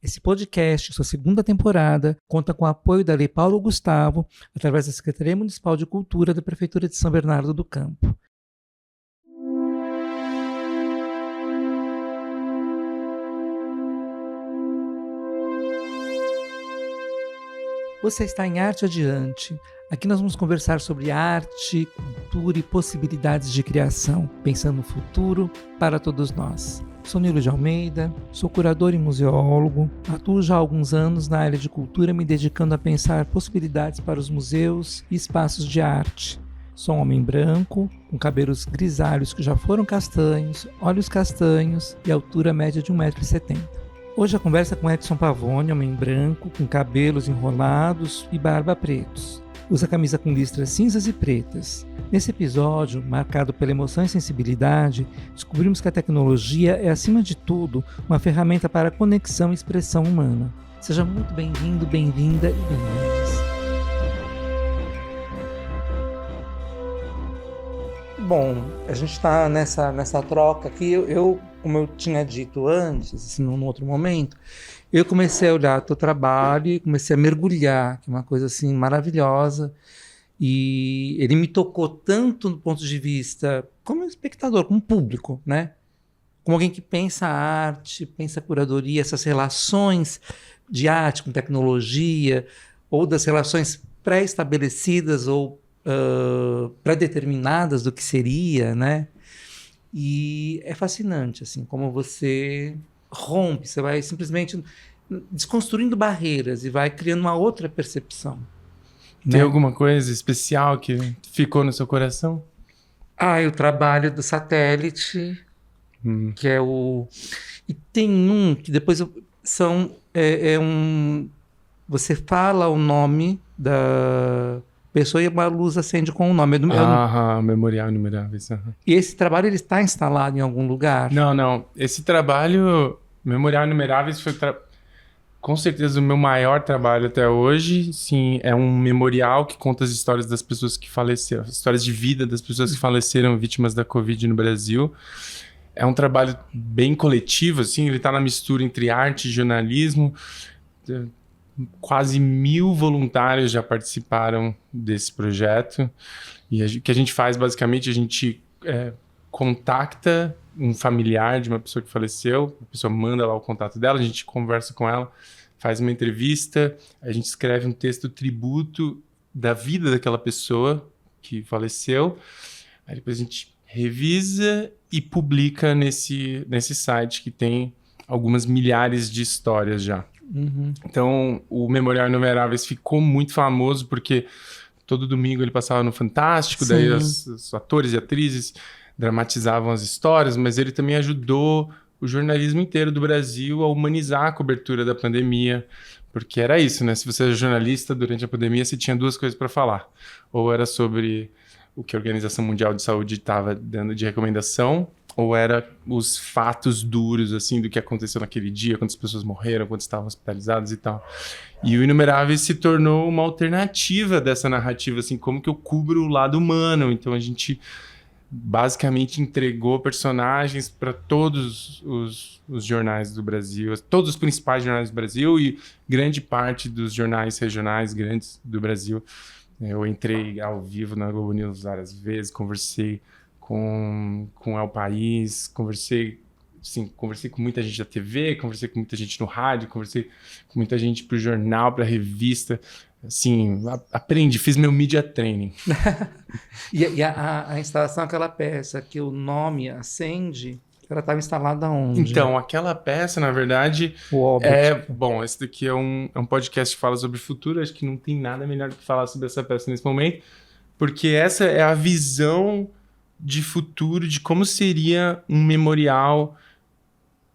Esse podcast, sua segunda temporada, conta com o apoio da Lei Paulo Gustavo, através da Secretaria Municipal de Cultura da Prefeitura de São Bernardo do Campo. Você está em Arte Adiante. Aqui nós vamos conversar sobre arte, cultura e possibilidades de criação, pensando no futuro para todos nós. Sou Nilo de Almeida, sou curador e museólogo, atuo já há alguns anos na área de cultura, me dedicando a pensar possibilidades para os museus e espaços de arte. Sou um homem branco, com cabelos grisalhos que já foram castanhos, olhos castanhos e altura média de 1,70 m. Hoje a conversa é com Edson Pavone, homem branco, com cabelos enrolados e barba pretos. Usa camisa com listras cinzas e pretas. Nesse episódio, marcado pela emoção e sensibilidade, descobrimos que a tecnologia é, acima de tudo, uma ferramenta para a conexão e expressão humana. Seja muito bem-vindo, bem-vinda e bem-vindas. Bom, a gente está nessa troca aqui. Eu, como eu tinha dito antes, assim, num outro momento, eu comecei a olhar teu trabalho e comecei a mergulhar, que é uma coisa assim maravilhosa. E ele me tocou tanto do ponto de vista como espectador, como público, né? Como alguém que pensa a arte, pensa a curadoria, essas relações de arte com tecnologia, ou das relações pré-estabelecidas ou pré-determinadas do que seria, né? E é fascinante, assim, como você rompe, você vai simplesmente desconstruindo barreiras e vai criando uma outra percepção. Tem alguma coisa especial que ficou no seu coração? O trabalho do satélite, que é o... E tem um que depois você fala o nome da pessoa e uma luz acende com o nome. Memorial Inumeráveis. E esse trabalho ele está instalado em algum lugar? Não. Esse trabalho, Memorial Inumeráveis, foi com certeza o meu maior trabalho até hoje. Sim, é um memorial que conta as histórias das pessoas que faleceram, histórias de vida das pessoas que faleceram vítimas da Covid no Brasil. É um trabalho bem coletivo, assim, ele está na mistura entre arte e jornalismo. Quase 1.000 voluntários já participaram desse projeto. E o que a gente faz, basicamente, a gente contacta um familiar de uma pessoa que faleceu, a pessoa manda lá o contato dela, a gente conversa com ela, faz uma entrevista, a gente escreve um texto tributo da vida daquela pessoa que faleceu, aí depois a gente revisa e publica nesse site que tem algumas milhares de histórias já. Então, o Memorial Inumeráveis ficou muito famoso porque todo domingo ele passava no Fantástico, daí os atores e atrizes dramatizavam as histórias, mas ele também ajudou o jornalismo inteiro do Brasil a humanizar a cobertura da pandemia, porque era isso, né? Se você era jornalista durante a pandemia, você tinha duas coisas para falar. Ou era sobre o que a Organização Mundial de Saúde estava dando de recomendação, ou era os fatos duros, assim, do que aconteceu naquele dia, quantas pessoas morreram, quantas estavam hospitalizadas e tal. E o Inumeráveis se tornou uma alternativa dessa narrativa, assim, como que eu cubro o lado humano. Então a gente basicamente entregou personagens para todos os jornais do Brasil, todos os principais jornais do Brasil e grande parte dos jornais regionais grandes do Brasil. Eu entrei ao vivo na Globo News várias vezes, conversei com El País, conversei com muita gente da TV, conversei com muita gente no rádio, conversei com muita gente pro jornal, pra revista. Assim, aprendi, fiz meu media training. E a instalação, aquela peça que o nome acende, ela estava instalada onde? Então, aquela peça, na verdade, bom, esse daqui é um podcast que fala sobre o futuro, acho que não tem nada melhor do que falar sobre essa peça nesse momento, porque essa é a visão de futuro, de como seria um memorial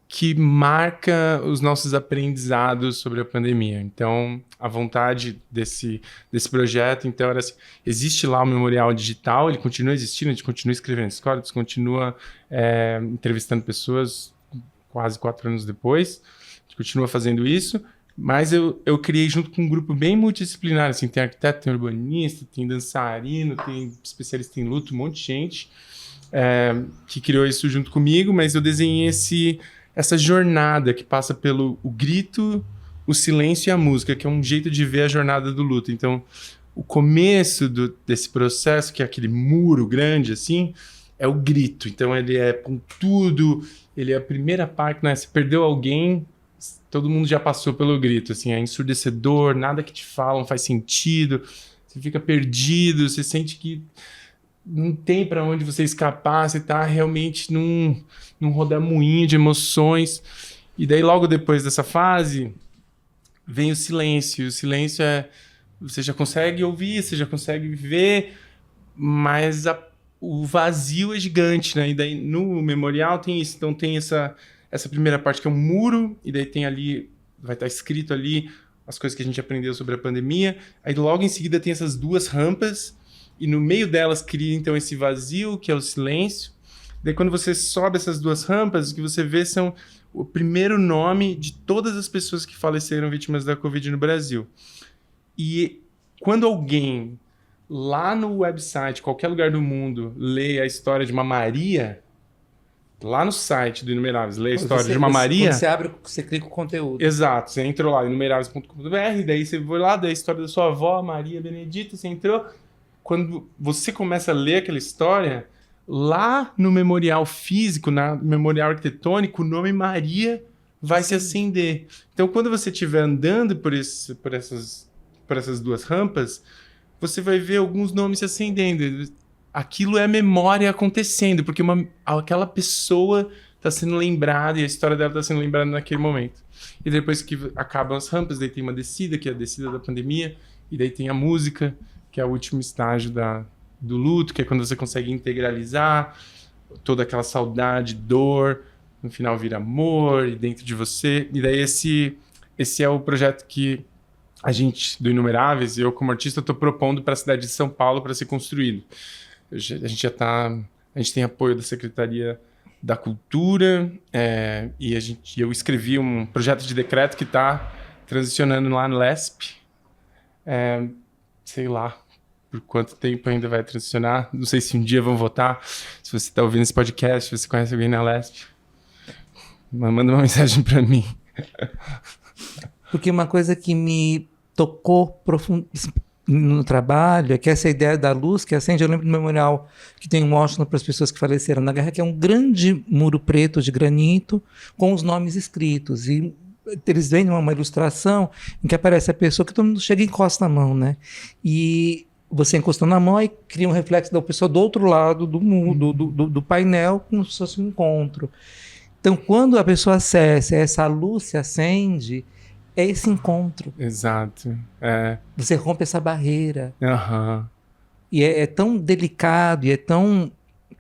que marca os nossos aprendizados sobre a pandemia. Então, a vontade desse projeto, então, era assim, existe lá o memorial digital, ele continua existindo, a gente continua escrevendo histórias, continua entrevistando pessoas quase 4 anos depois, a gente continua fazendo isso, mas eu criei junto com um grupo bem multidisciplinar, assim, tem arquiteto, tem urbanista, tem dançarino, tem especialista em luto, um monte de gente que criou isso junto comigo, mas eu desenhei essa jornada que passa pelo o grito, o silêncio e a música, que é um jeito de ver a jornada do luto. Então, o começo desse processo, que é aquele muro grande, assim, é o grito. Então, ele é com tudo, ele é a primeira parte, né? Se perdeu alguém, todo mundo já passou pelo grito, assim, é ensurdecedor, nada que te falam faz sentido, você fica perdido, você sente que não tem para onde você escapar, você tá realmente num rodamuinho de emoções. E daí, logo depois dessa fase, vem o silêncio. O silêncio você já consegue ouvir, você já consegue ver, mas o vazio é gigante, né? E daí no memorial tem isso. Então tem essa primeira parte que é um muro, e daí tem ali, vai estar escrito ali as coisas que a gente aprendeu sobre a pandemia. Aí logo em seguida tem essas duas rampas, e no meio delas cria então esse vazio, que é o silêncio. Daí quando você sobe essas duas rampas, o que você vê são o primeiro nome de todas as pessoas que faleceram vítimas da Covid no Brasil. E quando alguém lá no website, qualquer lugar do mundo, lê a história de uma Maria, lá no site do Inumeráveis, lê a história de uma Maria... Quando você abre, você clica o conteúdo. Exato, você entrou lá, inumeráveis.com.br, daí você vai lá, daí a história da sua avó, Maria Benedita, você entrou. Quando você começa a ler aquela história, lá no memorial físico, no memorial arquitetônico, o nome Maria vai se acender. Então, quando você estiver andando por essas duas rampas, você vai ver alguns nomes se acendendo. Aquilo é a memória acontecendo, porque aquela pessoa está sendo lembrada e a história dela está sendo lembrada naquele momento. E depois que acabam as rampas, daí tem uma descida, que é a descida da pandemia, e daí tem a música, que é o último estágio do luto, que é quando você consegue integralizar toda aquela saudade, dor, no final vira amor, e dentro de você. E daí esse é o projeto que a gente, do Inumeráveis, eu como artista, estou propondo para a cidade de São Paulo para ser construído. A gente tem apoio da Secretaria da Cultura, e eu escrevi um projeto de decreto que está transicionando lá no LESP. Sei lá por quanto tempo ainda vai transicionar. Não sei se um dia vão votar. Se você está ouvindo esse podcast, se você conhece alguém na LESP, manda uma mensagem para mim. Porque uma coisa que me tocou profundamente no trabalho é que essa ideia da luz que acende, eu lembro do memorial que tem em Washington para as pessoas que faleceram na guerra, que é um grande muro preto de granito com os nomes escritos, e eles vêm uma ilustração em que aparece a pessoa que todo mundo chega e encosta a mão, né? E você encostando a mão e cria um reflexo da pessoa do outro lado do painel, como se fosse um encontro. Então, quando a pessoa acessa, essa luz se acende, é esse encontro. Exato. Você rompe essa barreira. Uhum. E é tão delicado, e é tão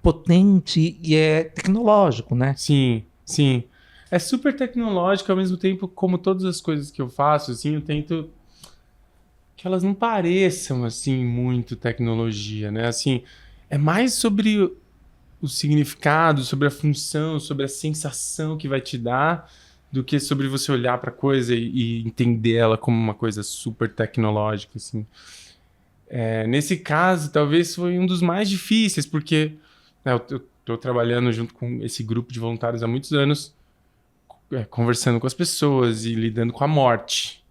potente, e é tecnológico, né? Sim, sim. É super tecnológico, ao mesmo tempo, como todas as coisas que eu faço, assim, eu tento que elas não pareçam, assim, muito tecnologia, né? Assim, é mais sobre o significado, sobre a função, sobre a sensação que vai te dar, do que sobre você olhar para a coisa e entender ela como uma coisa super tecnológica, assim. Nesse caso, talvez foi um dos mais difíceis, porque eu estou trabalhando junto com esse grupo de voluntários há muitos anos, conversando com as pessoas e lidando com a morte.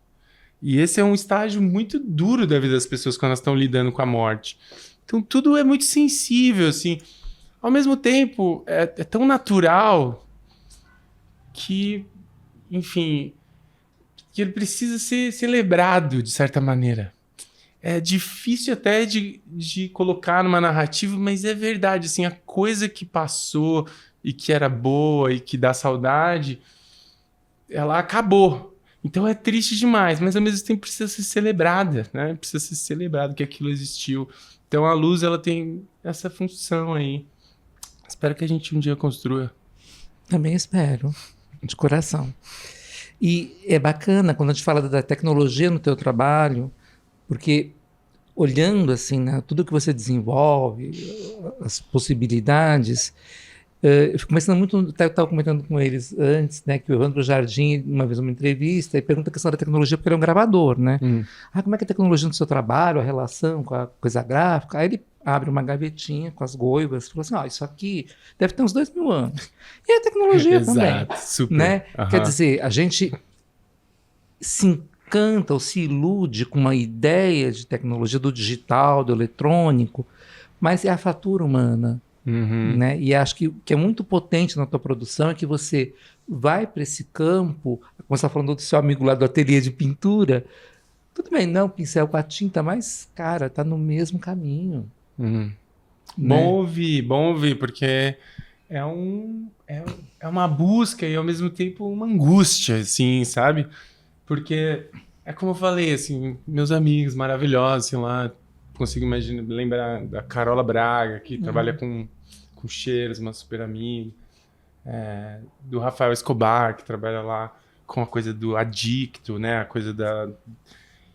E esse é um estágio muito duro da vida das pessoas quando elas estão lidando com a morte. Então, tudo é muito sensível, assim. Ao mesmo tempo, é tão natural que, enfim, que ele precisa ser celebrado, de certa maneira. É difícil até de colocar numa narrativa, mas é verdade, assim, a coisa que passou e que era boa e que dá saudade, ela acabou. Então é triste demais, mas ao mesmo tempo precisa ser celebrada, né? Precisa ser celebrado que aquilo existiu. Então a luz, ela tem essa função aí. Espero que a gente um dia construa. Também espero, de coração. E é bacana quando a gente fala da tecnologia no teu trabalho, porque olhando assim, né, tudo que você desenvolve, as possibilidades, eu fico pensando muito, eu estava comentando com eles antes, né, que o Evandro Jardim, uma vez numa entrevista, e pergunta a questão da tecnologia, porque ele é um gravador, né? Como é que é a tecnologia no seu trabalho, a relação com a coisa gráfica? Aí ele abre uma gavetinha com as goivas, fala assim, isso aqui deve ter uns 2.000 anos. E a tecnologia também. Exato, super. Né? Aham. Quer dizer, a gente se encanta ou se ilude com uma ideia de tecnologia do digital, do eletrônico, mas é a fatura humana. Uhum. Né? E acho que o que é muito potente na tua produção é que você vai para esse campo, como você está falando do seu amigo lá do ateliê de pintura, tudo bem, não, pincel com a tinta, mas, cara, tá no mesmo caminho. Uhum. Né? Bom ouvir, porque é uma busca e ao mesmo tempo uma angústia, assim, sabe? Porque é como eu falei, assim, meus amigos maravilhosos, assim, lá, consigo lembrar da Carola Braga, que trabalha com cheiros, uma super amiga, do Rafael Escobar, que trabalha lá com a coisa do adicto, né? A coisa da...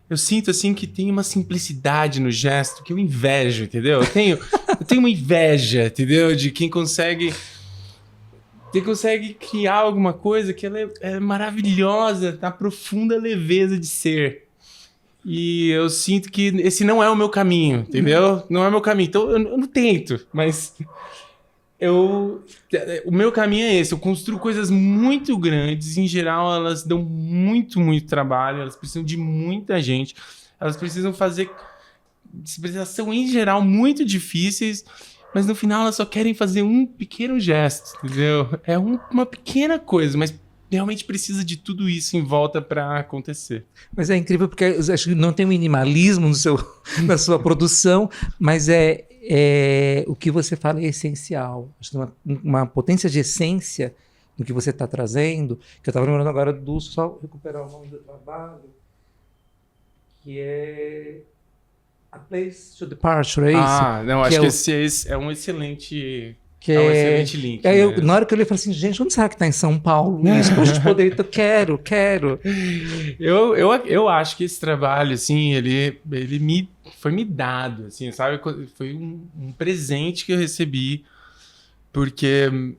Eu sinto, assim, que tem uma simplicidade no gesto que eu invejo, entendeu? Eu tenho uma inveja, entendeu? De quem consegue criar alguma coisa que ela é maravilhosa, na profunda leveza de ser. E eu sinto que esse não é o meu caminho, entendeu? Não é o meu caminho. Então, eu não tento, mas... O meu caminho é esse, eu construo coisas muito grandes, em geral elas dão muito, muito trabalho, elas precisam de muita gente, elas precisam fazer são em geral muito difíceis, mas no final elas só querem fazer um pequeno gesto, entendeu? É uma pequena coisa, mas realmente precisa de tudo isso em volta para acontecer. Mas é incrível porque eu acho que não tem minimalismo na sua produção, mas o que você fala é essencial. Acho que tem uma potência de essência no que você está trazendo, que eu estava lembrando agora só recuperar o nome do trabalho, que é A Place to Departure, é isso? Não, acho que esse é um excelente... É um excelente link. Aí na hora que eu li, eu falei assim, gente, onde será que está em São Paulo? Isso pra gente poder... Quero. Eu acho que esse trabalho, assim, ele foi me dado, assim, sabe? Foi um presente que eu recebi, porque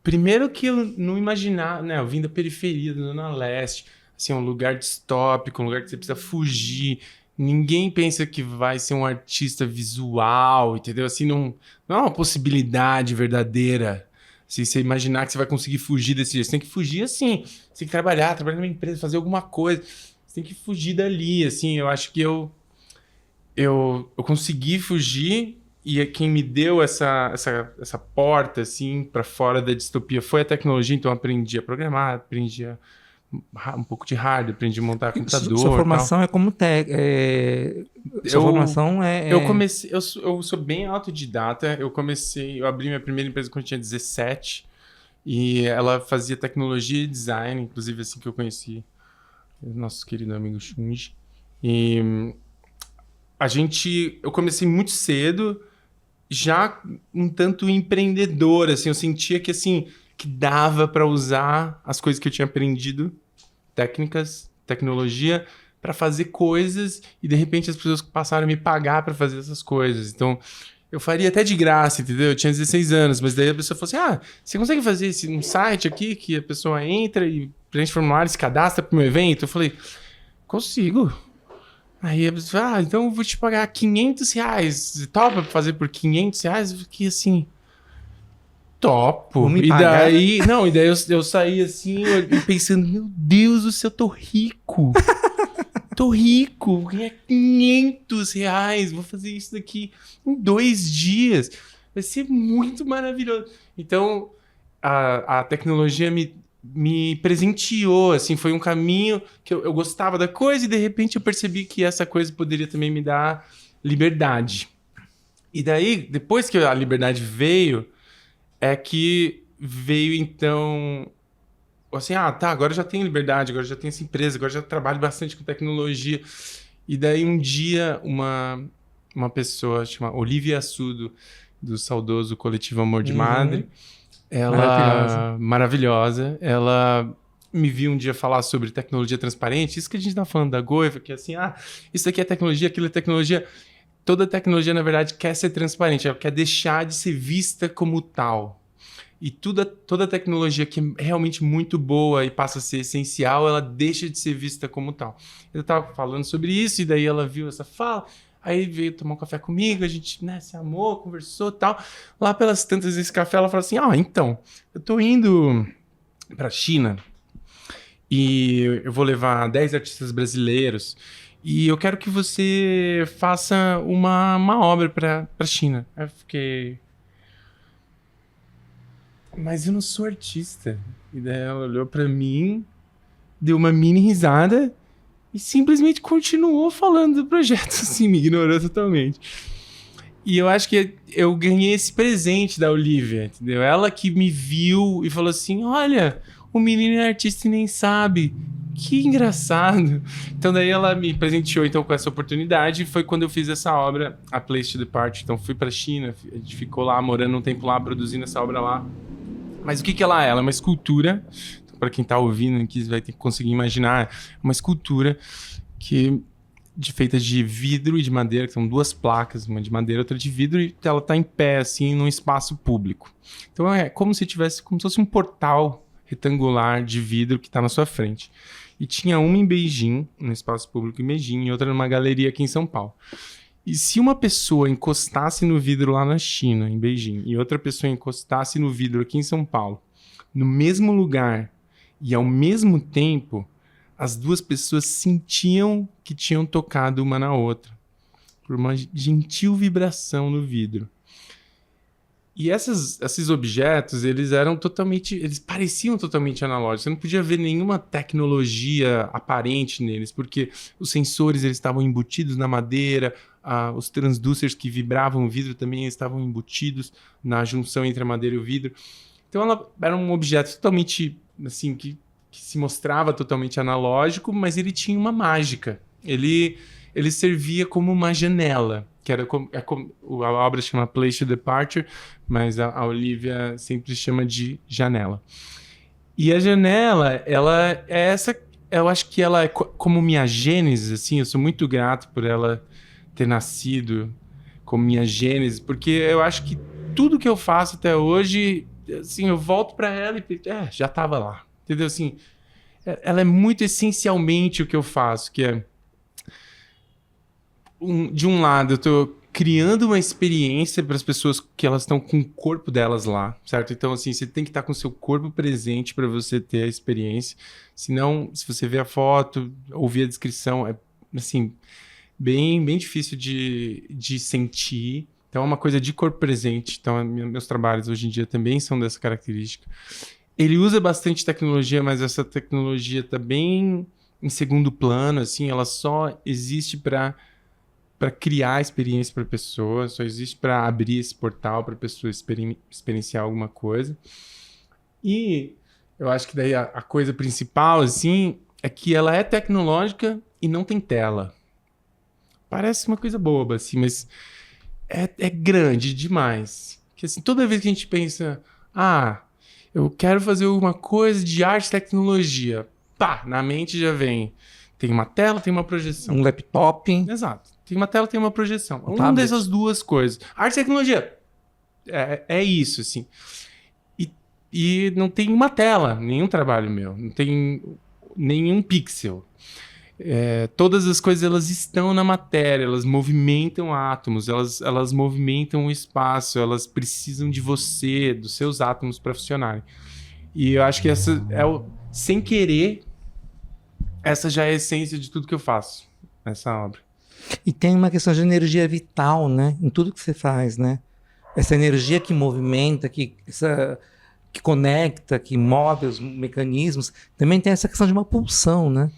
primeiro que eu não imaginava, né? Eu vim da periferia, da Zona Leste, assim, um lugar distópico, um lugar que você precisa fugir. Ninguém pensa que vai ser um artista visual, entendeu? Assim, não é uma possibilidade verdadeira. Assim, você imaginar que você vai conseguir fugir desse jeito. Você tem que fugir assim. Você tem que trabalhar numa empresa, fazer alguma coisa. Você tem que fugir dali, assim. Eu acho que eu consegui fugir e quem me deu essa porta, assim, para fora da distopia foi a tecnologia. Então, eu aprendi a programar, aprendi um pouco de hardware, aprendi a montar computador. Sua formação é como sua formação é... Eu sou bem autodidata. Eu abri minha primeira empresa quando eu tinha 17 e ela fazia tecnologia e design, inclusive assim que eu conheci o nosso querido amigo Shunji. E eu comecei muito cedo, já um tanto empreendedor, assim, eu sentia que assim que dava para usar as coisas que eu tinha aprendido, técnicas, tecnologia, para fazer coisas e de repente as pessoas passaram a me pagar para fazer essas coisas. Então, eu faria até de graça, entendeu? Eu tinha 16 anos, mas daí a pessoa falou assim, você consegue fazer um site aqui que a pessoa entra e preenche formulário, se cadastra para o meu evento? Eu falei, consigo. Aí a pessoa então eu vou te pagar R$500. Topa fazer por R$500? Eu fiquei assim... Topo. E daí eu saí assim, pensando, meu Deus do céu, eu tô rico. Vou ganhar R$500. Vou fazer isso daqui em 2 dias. Vai ser muito maravilhoso. Então, a tecnologia me presenteou, assim, foi um caminho que eu gostava da coisa e de repente eu percebi que essa coisa poderia também me dar liberdade. E daí, depois que a liberdade veio, é que veio, então, assim, agora eu já tenho liberdade, agora eu já tenho essa empresa, agora eu já trabalho bastante com tecnologia. E daí, um dia, uma pessoa chamada Olivia Assudo, do saudoso Coletivo Amor de Madre, ela... Maravilhosa. Ela me viu um dia falar sobre tecnologia transparente, isso que a gente tá falando da Goiva, que é assim, isso aqui é tecnologia, aquilo é tecnologia... Toda tecnologia, na verdade, quer ser transparente, ela quer deixar de ser vista como tal. E toda tecnologia que é realmente muito boa e passa a ser essencial, ela deixa de ser vista como tal. Eu estava falando sobre isso e daí ela viu essa fala. Aí veio tomar um café comigo, a gente, né, se amou, conversou e tal. Lá pelas tantas desse café, ela falou assim, então, eu tô indo pra China e eu vou levar 10 artistas brasileiros e eu quero que você faça uma obra pra China. Aí eu fiquei... Mas eu não sou artista. E daí ela olhou pra mim, deu uma mini risada e simplesmente continuou falando do projeto, assim, me ignorou totalmente. E eu acho que eu ganhei esse presente da Olivia, entendeu? Ela que me viu e falou assim, olha, o menino é artista e nem sabe. Que engraçado. Então daí ela me presenteou então com essa oportunidade e foi quando eu fiz essa obra, A Place to Depart. Então fui pra China, a gente ficou lá, morando um tempo lá, produzindo essa obra lá. Mas o que ela é? Ela é uma escultura, então, para quem tá ouvindo aqui vai ter que conseguir imaginar, uma escultura feita de vidro e de madeira, que são 2 placas, uma de madeira e outra de vidro, e ela tá em pé, assim, num espaço público. Então é como se fosse um portal retangular de vidro que tá na sua frente. E tinha uma em Beijing, no espaço público em Beijing, e outra numa galeria aqui em São Paulo. E se uma pessoa encostasse no vidro lá na China, em Beijing, e outra pessoa encostasse no vidro aqui em São Paulo, no mesmo lugar e ao mesmo tempo, as 2 pessoas sentiam que tinham tocado uma na outra, por uma gentil vibração no vidro. E esses objetos, eles pareciam totalmente analógicos. Você não podia ver nenhuma tecnologia aparente neles, porque os sensores eles estavam embutidos na madeira, os transducers que vibravam o vidro também estavam embutidos na junção entre a madeira e o vidro. Então ela era um objeto totalmente, assim, que se mostrava totalmente analógico, mas ele tinha uma mágica. Ele servia como uma janela, que era a obra chama Place to Departure, mas a Olivia sempre chama de janela. E a janela, ela é essa, eu acho que ela é como minha gênese, assim, eu sou muito grato por ela ter nascido como minha gênese, porque eu acho que tudo que eu faço até hoje, assim, eu volto para ela e já estava lá, entendeu? Assim, ela é muito essencialmente o que eu faço, que é de um lado, eu tô criando uma experiência para as pessoas que elas estão com o corpo delas lá, certo? Então, assim, você tem que estar com o seu corpo presente para você ter a experiência. Senão, se você ver a foto, ouvir a descrição, é, assim, bem difícil de sentir. Então, é uma coisa de corpo presente. Então, meus trabalhos hoje em dia também são dessa característica. Ele usa bastante tecnologia, mas essa tecnologia está bem em segundo plano, assim, ela só existe para criar experiência para a pessoa, só existe para abrir esse portal para a pessoa experienciar alguma coisa. E eu acho que daí a coisa principal, assim, é que ela é tecnológica e não tem tela. Parece uma coisa boba, assim, mas é grande demais. Que, assim, toda vez que a gente pensa, eu quero fazer alguma coisa de arte e tecnologia, pá, na mente já vem. Tem uma tela, tem uma projeção. Um laptop. Exato. Tem uma tela, tem uma projeção. Uma dessas 2 coisas. Arte e tecnologia. É isso, assim. E não tem uma tela, nenhum trabalho meu. Não tem nenhum pixel. Todas as coisas, elas estão na matéria. Elas movimentam átomos. Elas movimentam o espaço. Elas precisam de você, dos seus átomos para funcionarem. E eu acho que essa sem querer, essa já é a essência de tudo que eu faço. Essa obra. E tem uma questão de energia vital, né? Em tudo que você faz, né? Essa energia que movimenta, que conecta, que move os mecanismos. Também tem essa questão de uma pulsão, né?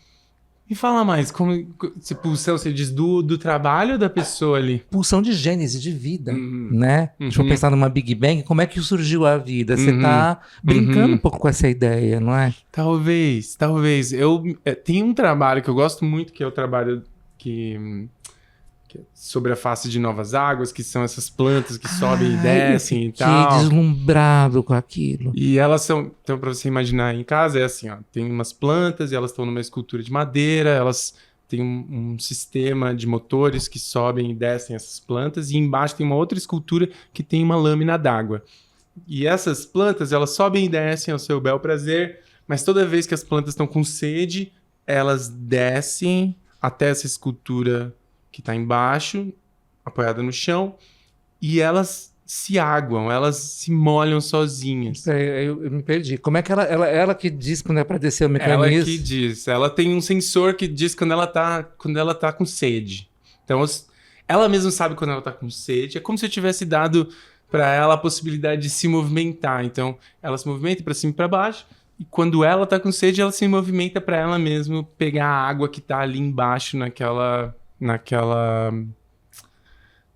Me fala mais, como se pulsão você diz do trabalho ou da pessoa ali? Pulsão de gênese, de vida, né? Deixa eu pensar numa Big Bang, como é que surgiu a vida? Você tá brincando um pouco com essa ideia, não é? Talvez. Tem um trabalho que eu gosto muito, que é o trabalho que sobre a face de novas águas, que são essas plantas que sobem e descem e tal. Que deslumbrado com aquilo. E elas são, então para você imaginar em casa, é assim, ó, tem umas plantas e elas estão numa escultura de madeira, elas têm um sistema de motores que sobem e descem essas plantas, e embaixo tem uma outra escultura que tem uma lâmina d'água. E essas plantas, elas sobem e descem ao seu bel prazer, mas toda vez que as plantas estão com sede, elas descem até essa escultura que está embaixo, apoiada no chão, e elas se aguam, elas se molham sozinhas. Eu me perdi. Como é que ela que diz quando é para descer o Ela mecanismo? que diz. Ela tem um sensor que diz quando ela tá com sede. Então, ela mesma sabe quando ela tá com sede. É como se eu tivesse dado para ela a possibilidade de se movimentar. Então, ela se movimenta para cima e para baixo. E quando ela tá com sede, ela se movimenta para ela mesma pegar a água que tá ali embaixo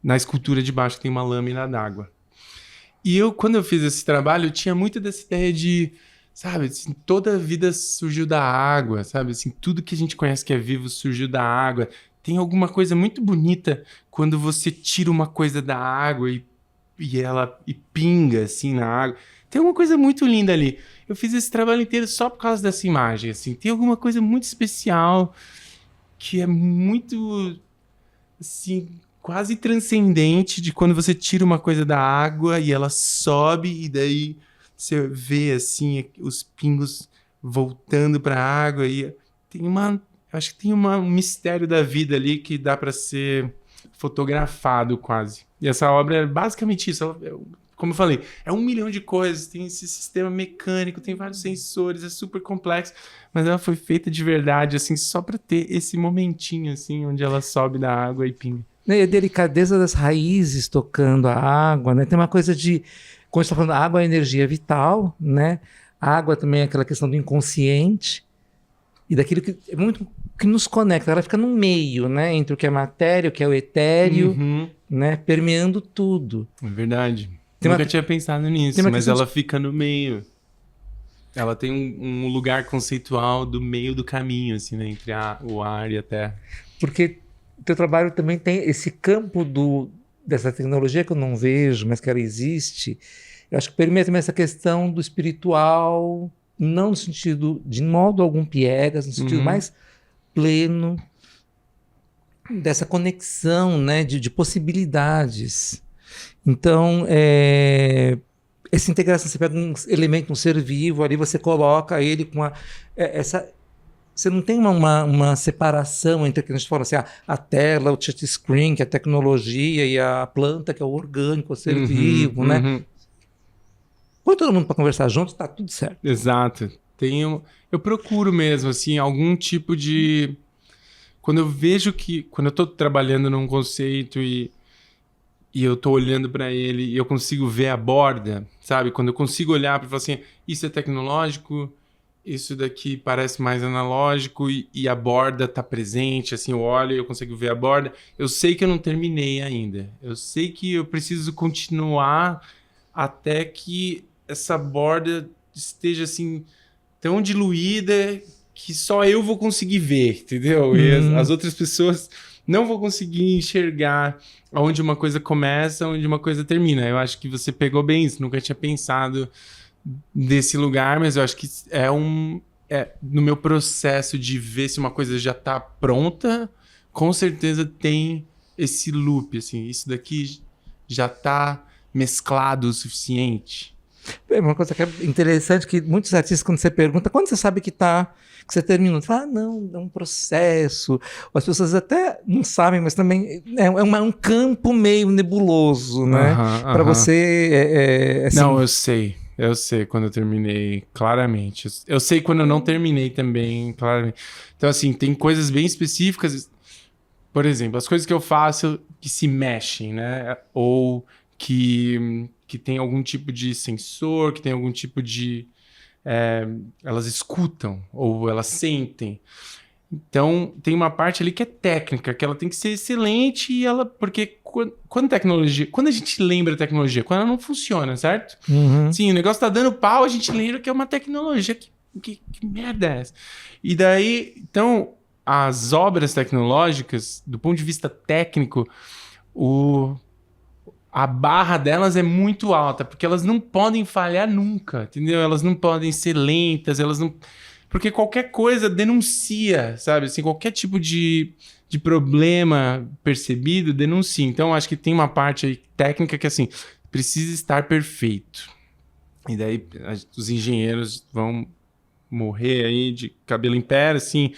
na escultura de baixo que tem uma lâmina d'água. E quando eu fiz esse trabalho, eu tinha muito dessa ideia de, sabe, assim, toda a vida surgiu da água, sabe, assim, tudo que a gente conhece que é vivo surgiu da água. Tem alguma coisa muito bonita quando você tira uma coisa da água e ela pinga, assim, na água. Tem alguma coisa muito linda ali. Eu fiz esse trabalho inteiro só por causa dessa imagem, assim. Tem alguma coisa muito especial que é muito, assim, quase transcendente de quando você tira uma coisa da água e ela sobe e daí você vê, assim, os pingos voltando para a água e acho que tem um mistério da vida ali que dá para ser fotografado quase. E essa obra é basicamente isso. Como eu falei, é 1 milhão de coisas, tem esse sistema mecânico, tem vários sensores, é super complexo, mas ela foi feita de verdade, assim, só para ter esse momentinho, assim, onde ela sobe da água e pinga. E a delicadeza das raízes tocando a água, né? Tem uma coisa de, quando a gente está falando, a água é energia vital, né? A água também é aquela questão do inconsciente e daquilo que é muito que nos conecta. Ela fica no meio, né? Entre o que é matéria, o que é o etéreo, né? Permeando tudo. É verdade. Nunca tinha pensado nisso, mas ela fica no meio. Ela tem um lugar conceitual do meio do caminho, assim, né? Entre o ar e a terra. Porque o teu trabalho também tem esse campo dessa tecnologia que eu não vejo, mas que ela existe. Eu acho que permeia também essa questão do espiritual, não no sentido, de modo algum, piegas, no sentido mais pleno, dessa conexão, né? De possibilidades. Então, essa integração, você pega um elemento, um ser vivo, ali você coloca ele com essa... Você não tem uma separação entre o que a gente fala assim, a tela, o touchscreen, que é a tecnologia, e a planta, que é o orgânico, o ser vivo, né? Põe todo mundo para conversar junto, está tudo certo. Exato. Eu procuro mesmo, assim, algum tipo de... Quando eu vejo quando eu estou trabalhando num conceito e eu tô olhando para ele e eu consigo ver a borda, sabe? Quando eu consigo olhar para falar assim, isso é tecnológico, isso daqui parece mais analógico e a borda tá presente, assim, eu olho e eu consigo ver a borda. Eu sei que eu não terminei ainda. Eu sei que eu preciso continuar até que essa borda esteja, assim, tão diluída que só eu vou conseguir ver, entendeu? E as outras pessoas não vão conseguir enxergar onde uma coisa começa, onde uma coisa termina. Eu acho que você pegou bem isso. Nunca tinha pensado desse lugar, mas eu acho que no meu processo de ver se uma coisa já está pronta, com certeza tem esse loop, assim. Isso daqui já está mesclado o suficiente. Uma coisa que é interessante, que muitos artistas, quando você pergunta, quando você sabe que você terminou, você fala, não, é um processo. As pessoas até não sabem, mas também é um campo meio nebuloso, né? Para você... assim... Não, eu sei quando eu terminei, claramente. Eu sei quando eu não terminei também, claramente. Então, assim, tem coisas bem específicas. Por exemplo, as coisas que eu faço que se mexem, né? Ou que tem algum tipo de sensor, que tem algum tipo de... elas escutam ou elas sentem. Então, tem uma parte ali que é técnica, que ela tem que ser excelente porque quando a gente lembra a tecnologia, quando ela não funciona, certo? Sim, o negócio tá dando pau, a gente lembra que é uma tecnologia. Que merda é essa? E daí, então, as obras tecnológicas, do ponto de vista técnico, a barra delas é muito alta, porque elas não podem falhar nunca, entendeu? Elas não podem ser lentas, elas não... Porque qualquer coisa denuncia, sabe? Assim, qualquer tipo de problema percebido denuncia. Então, acho que tem uma parte aí técnica que, assim, precisa estar perfeito. E daí os engenheiros vão morrer aí de cabelo em pé, assim,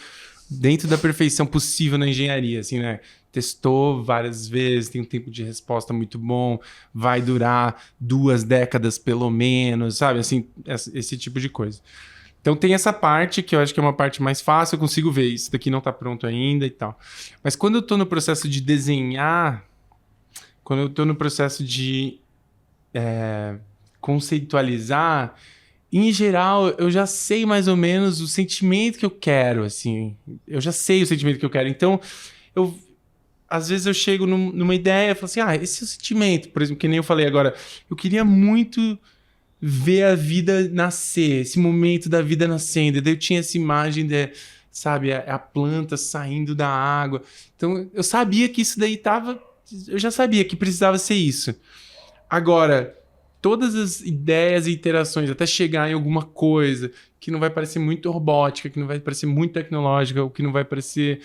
dentro da perfeição possível na engenharia, assim, né? testou várias vezes, tem um tempo de resposta muito bom, vai durar 2 décadas pelo menos, sabe? Assim, esse tipo de coisa. Então tem essa parte que eu acho que é uma parte mais fácil, eu consigo ver, isso daqui não tá pronto ainda e tal. Mas quando eu tô no processo de desenhar, quando eu tô no processo de conceitualizar, em geral, eu já sei mais ou menos o sentimento que eu quero, assim. Eu já sei o sentimento que eu quero. Então, às vezes eu chego numa ideia e falo assim, esse é o sentimento. Por exemplo, que nem eu falei agora, eu queria muito ver a vida nascer, esse momento da vida nascendo. Daí eu tinha essa imagem sabe, a planta saindo da água. Então, eu sabia que isso daí tava... Eu já sabia que precisava ser isso. Agora, todas as ideias e iterações até chegar em alguma coisa que não vai parecer muito robótica, que não vai parecer muito tecnológica, ou que não vai parecer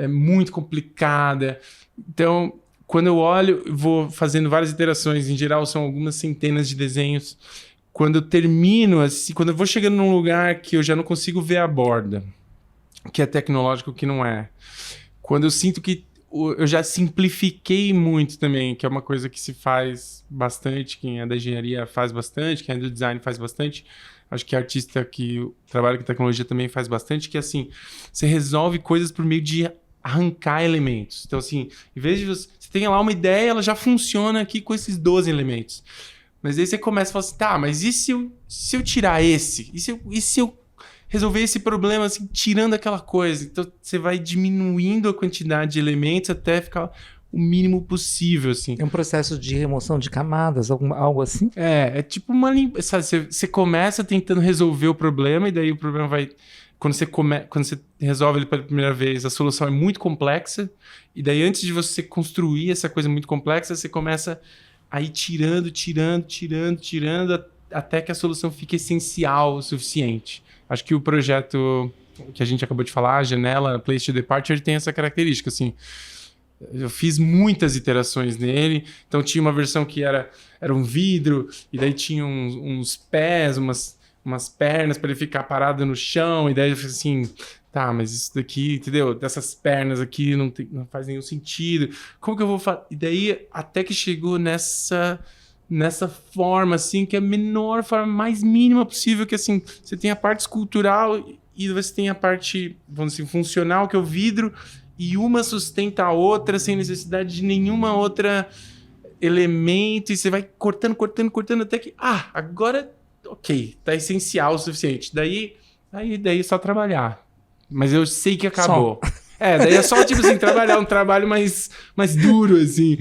muito complicada. Então, quando eu olho, vou fazendo várias iterações. Em geral, são algumas centenas de desenhos. Quando eu termino, assim, quando eu vou chegando num lugar que eu já não consigo ver a borda, que é tecnológico, que não é. Quando eu sinto que eu já simplifiquei muito também, que é uma coisa que se faz bastante, quem é da engenharia faz bastante, quem é do design faz bastante. Acho que artista que trabalha com tecnologia também faz bastante, que assim, você resolve coisas por meio de arrancar elementos. Então assim, em vez de você tem lá uma ideia, ela já funciona aqui com esses 12 elementos. Mas aí você começa a falar assim, tá, mas e se eu tirar esse? E se eu resolver esse problema, assim, tirando aquela coisa? Então, você vai diminuindo a quantidade de elementos até ficar o mínimo possível, assim. É um processo de remoção de camadas, algo assim? É tipo uma limpeza. Você começa tentando resolver o problema e daí o problema vai... Quando você resolve ele pela primeira vez, a solução é muito complexa. E daí, antes de você construir essa coisa muito complexa, você começa a ir tirando, até que a solução fique essencial o suficiente. Acho que o projeto que a gente acabou de falar, a janela Place to Departure, tem essa característica, assim. Eu fiz muitas iterações nele, então tinha uma versão que era um vidro, e daí tinha uns pés, umas pernas para ele ficar parado no chão, e daí eu falei assim, tá, mas isso daqui, entendeu? Dessas pernas aqui não faz nenhum sentido. Como que eu vou fazer? E daí até que chegou nessa forma, assim, que é a menor forma, mais mínima possível, que assim, você tem a parte escultural e você tem a parte, vamos dizer, funcional, que é o vidro, e uma sustenta a outra sem necessidade de nenhuma outra elemento, e você vai cortando, até que, agora, ok, tá essencial o suficiente. Daí é só trabalhar. Mas eu sei que acabou. Daí é só, tipo assim, trabalhar um trabalho mais duro, assim.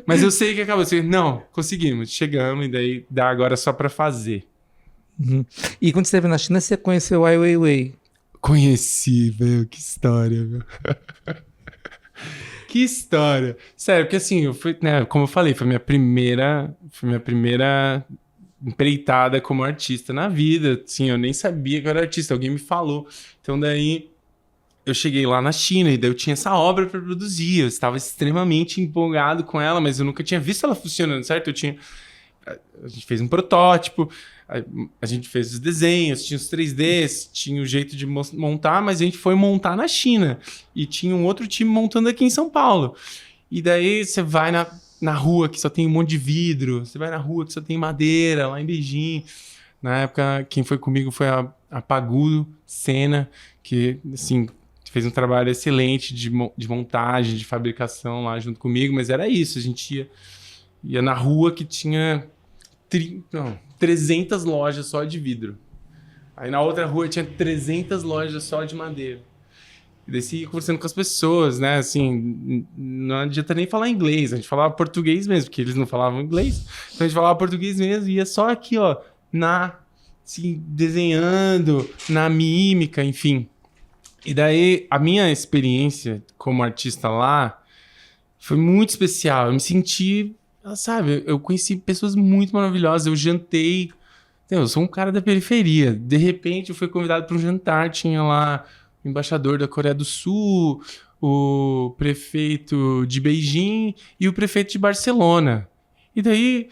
Mas eu sei que acabou. Assim, não, conseguimos, chegamos, e daí dá agora só pra fazer. Uhum. E quando você esteve na China, você conheceu Ai Weiwei? Conheci, velho, que história, velho. Que história. Sério, porque assim, eu fui, né, como eu falei, foi minha primeira empreitada como artista na vida. Assim, eu nem sabia que eu era artista, alguém me falou. Então daí eu cheguei lá na China e daí eu tinha essa obra para produzir. Eu estava extremamente empolgado com ela, mas eu nunca tinha visto ela funcionando, certo? A gente fez um protótipo, a gente fez os desenhos, tinha os 3Ds, tinha o jeito de montar, mas a gente foi montar na China. E tinha um outro time montando aqui em São Paulo. E daí você vai na rua que só tem um monte de vidro, você vai na rua que só tem madeira, lá em Beijing. Na época, quem foi comigo foi a Pagu Sena, que, assim, fez um trabalho excelente de montagem, de fabricação lá junto comigo, mas era isso, a gente ia na rua que tinha 300 lojas só de vidro. Aí na outra rua tinha 300 lojas só de madeira. E daí você ia conversando com as pessoas, né? Assim, não adianta nem falar inglês, a gente falava português mesmo, porque eles não falavam inglês. Então a gente falava português mesmo e ia só aqui, ó, assim, desenhando, na mímica, enfim. E daí a minha experiência como artista lá foi muito especial. Eu me senti, sabe, eu conheci pessoas muito maravilhosas, eu jantei. Eu sou um cara da periferia. De repente eu fui convidado para um jantar, tinha lá o embaixador da Coreia do Sul, o prefeito de Beijing e o prefeito de Barcelona. E daí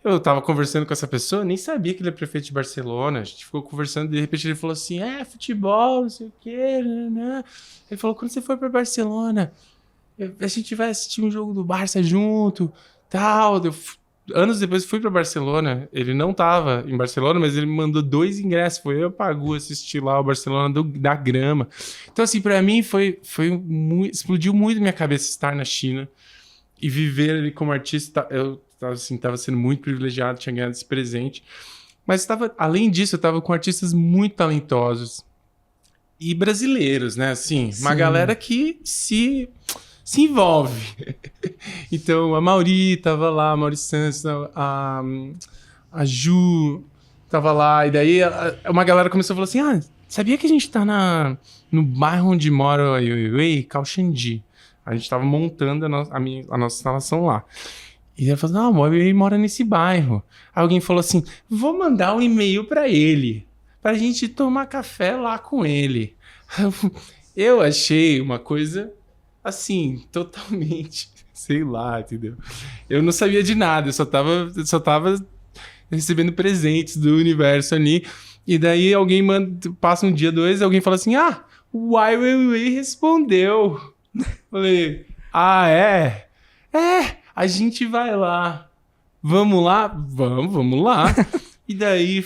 eu tava conversando com essa pessoa, nem sabia que ele é prefeito de Barcelona. A gente ficou conversando, de repente ele falou assim, futebol, não sei o quê, né? Ele falou, quando você for para Barcelona, a gente vai assistir um jogo do Barça junto, tal. Anos depois fui pra Barcelona, ele não tava em Barcelona, mas ele me mandou 2 ingressos, foi eu e a Pagu assistir lá o Barcelona da Grama. Então assim, pra mim explodiu muito minha cabeça estar na China e viver ali como artista. Eu assim, tava sendo muito privilegiado, tinha ganhado esse presente, mas além disso, eu tava com artistas muito talentosos e brasileiros, né, assim, uma galera que se envolve. Então, a Mauri tava lá, a Mauri Santos, a Ju tava lá, e daí uma galera começou a falar assim, sabia que a gente tá no bairro onde mora a Weiwei, Kaohsiung. A gente tava montando a nossa instalação lá. E ela falou, não, o Weiwei mora nesse bairro. Aí alguém falou assim, vou mandar um e-mail pra ele, pra gente tomar café lá com ele. Eu achei uma coisa... assim, totalmente, sei lá, entendeu? Eu não sabia de nada, eu só tava recebendo presentes do universo ali. E daí alguém passa um dia, 2, alguém fala assim, o Ai Weiwei respondeu. Falei, é? A gente vai lá. Vamos lá? Vamos lá. E daí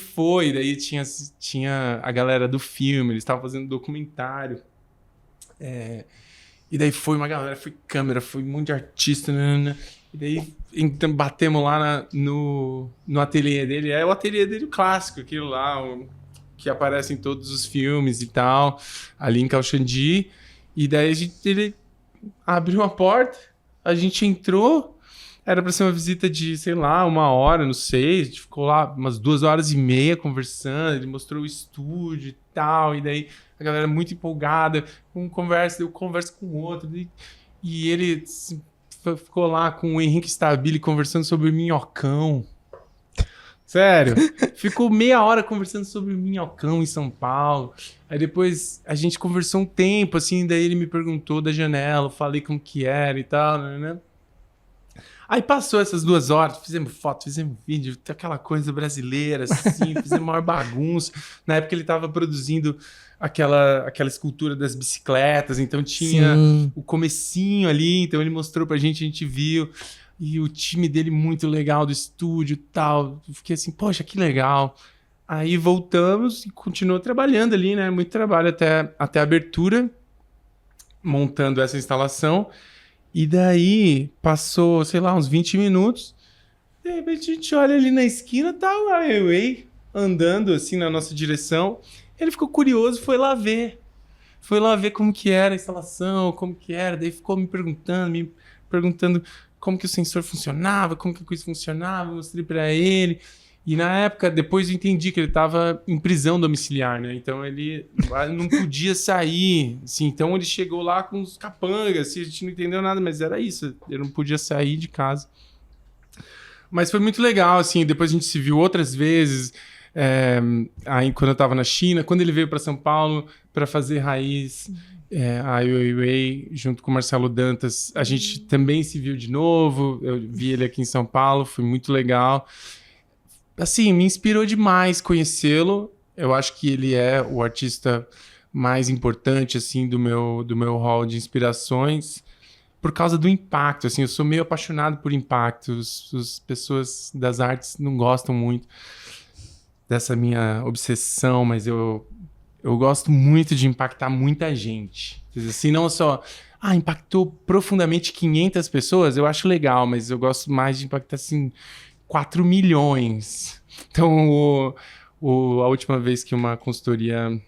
tinha a galera do filme, eles estavam fazendo documentário. E daí foi uma galera, foi câmera, foi um monte de artista, né? E daí então, batemos lá no ateliê dele. É o ateliê dele clássico, aquilo lá, que aparece em todos os filmes e tal, ali em Kaohsiung. E daí ele abriu a porta, a gente entrou, era pra ser uma visita de, sei lá, 1 hora, não sei. A gente ficou lá umas 2h30 conversando, ele mostrou o estúdio e tal, e daí... a galera muito empolgada, eu converso com o outro, e ele ficou lá com o Henrique Stabile conversando sobre o Minhocão. Sério, ficou meia hora conversando sobre o Minhocão em São Paulo. Aí depois a gente conversou um tempo, assim, daí ele me perguntou da janela, eu falei como que era e tal, né? Aí passou essas 2 horas, fizemos foto, fizemos vídeo, aquela coisa brasileira, assim, fizemos maior bagunça. Na época ele estava produzindo aquela escultura das bicicletas, então tinha o comecinho ali, então ele mostrou pra gente, a gente viu, e o time dele muito legal do estúdio e tal. Eu fiquei assim, poxa, que legal. Aí voltamos e continuou trabalhando ali, né? Muito trabalho até a abertura, montando essa instalação. E daí, passou, sei lá, uns 20 minutos. De repente, a gente olha ali na esquina, tá o Ai Weiwei andando, assim, na nossa direção. Ele ficou curioso, foi lá ver. Foi lá ver como que era a instalação, como que era. Daí ficou me perguntando como que o sensor funcionava, como que a coisa funcionava. Eu mostrei pra ele. E na época, depois eu entendi que ele estava em prisão domiciliar, né? Então ele não podia sair, assim. Então ele chegou lá com os capangas, assim, a gente não entendeu nada, mas era isso. Ele não podia sair de casa. Mas foi muito legal, assim. Depois a gente se viu outras vezes, aí quando eu estava na China, quando ele veio para São Paulo para fazer Raiz, a Ai Weiwei, junto com o Marcelo Dantas, a gente também se viu de novo. Eu vi ele aqui em São Paulo, foi muito legal. Assim, me inspirou demais conhecê-lo. Eu acho que ele é o artista mais importante, assim, do meu hall de inspirações, por causa do impacto, assim. Eu sou meio apaixonado por impacto. As pessoas das artes não gostam muito dessa minha obsessão, mas eu gosto muito de impactar muita gente. Assim, não só... impactou profundamente 500 pessoas, eu acho legal, mas eu gosto mais de impactar, assim... 4 milhões. Então, a última vez que uma consultoria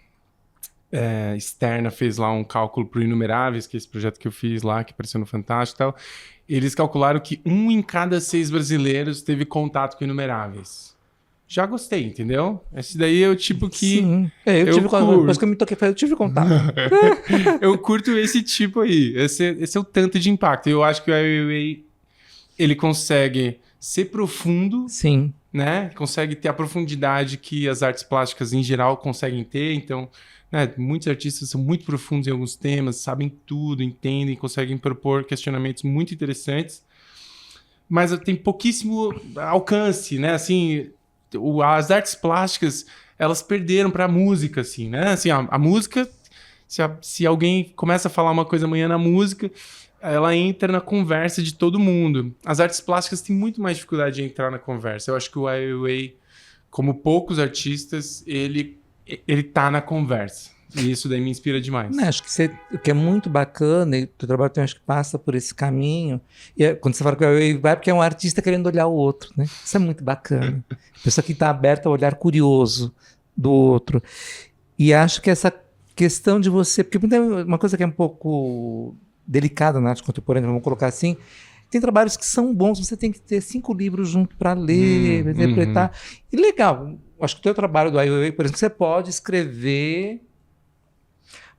externa fez lá um cálculo para o Inumeráveis, que é esse projeto que eu fiz lá, que apareceu no Fantástico e tal, eles calcularam que 1 em cada 6 brasileiros teve contato com Inumeráveis. Já gostei, entendeu? Esse daí é o tipo que... Sim. Eu tive contato. Depois que eu me toquei, eu tive contato. Eu curto esse tipo aí. Esse é o tanto de impacto. Eu acho que o Ai Weiwei, ele consegue... ser profundo, sim, né? Consegue ter a profundidade que as artes plásticas em geral conseguem ter. Então, né, muitos artistas são muito profundos em alguns temas, sabem tudo, entendem, conseguem propor questionamentos muito interessantes, mas tem pouquíssimo alcance, né? Assim, as artes plásticas, elas perderam para a música, assim, né? Assim, a música, se alguém começa a falar uma coisa amanhã na música, ela entra na conversa de todo mundo. As artes plásticas têm muito mais dificuldade de entrar na conversa. Eu acho que o Ai Weiwei, como poucos artistas, ele tá na conversa. E isso daí me inspira demais. Não, acho que o que é muito bacana, e o teu trabalho também acho que passa por esse caminho, e quando você fala que vai porque é um artista querendo olhar o outro, né? Isso é muito bacana. Pessoa que está aberta ao olhar curioso do outro. E acho que essa questão de você... Porque uma coisa que é um pouco delicada na arte contemporânea, vamos colocar assim, tem trabalhos que são bons, você tem que ter 5 livros junto para ler, interpretar. E legal, acho que o teu trabalho do Ai Weiwei, por exemplo, você pode escrever...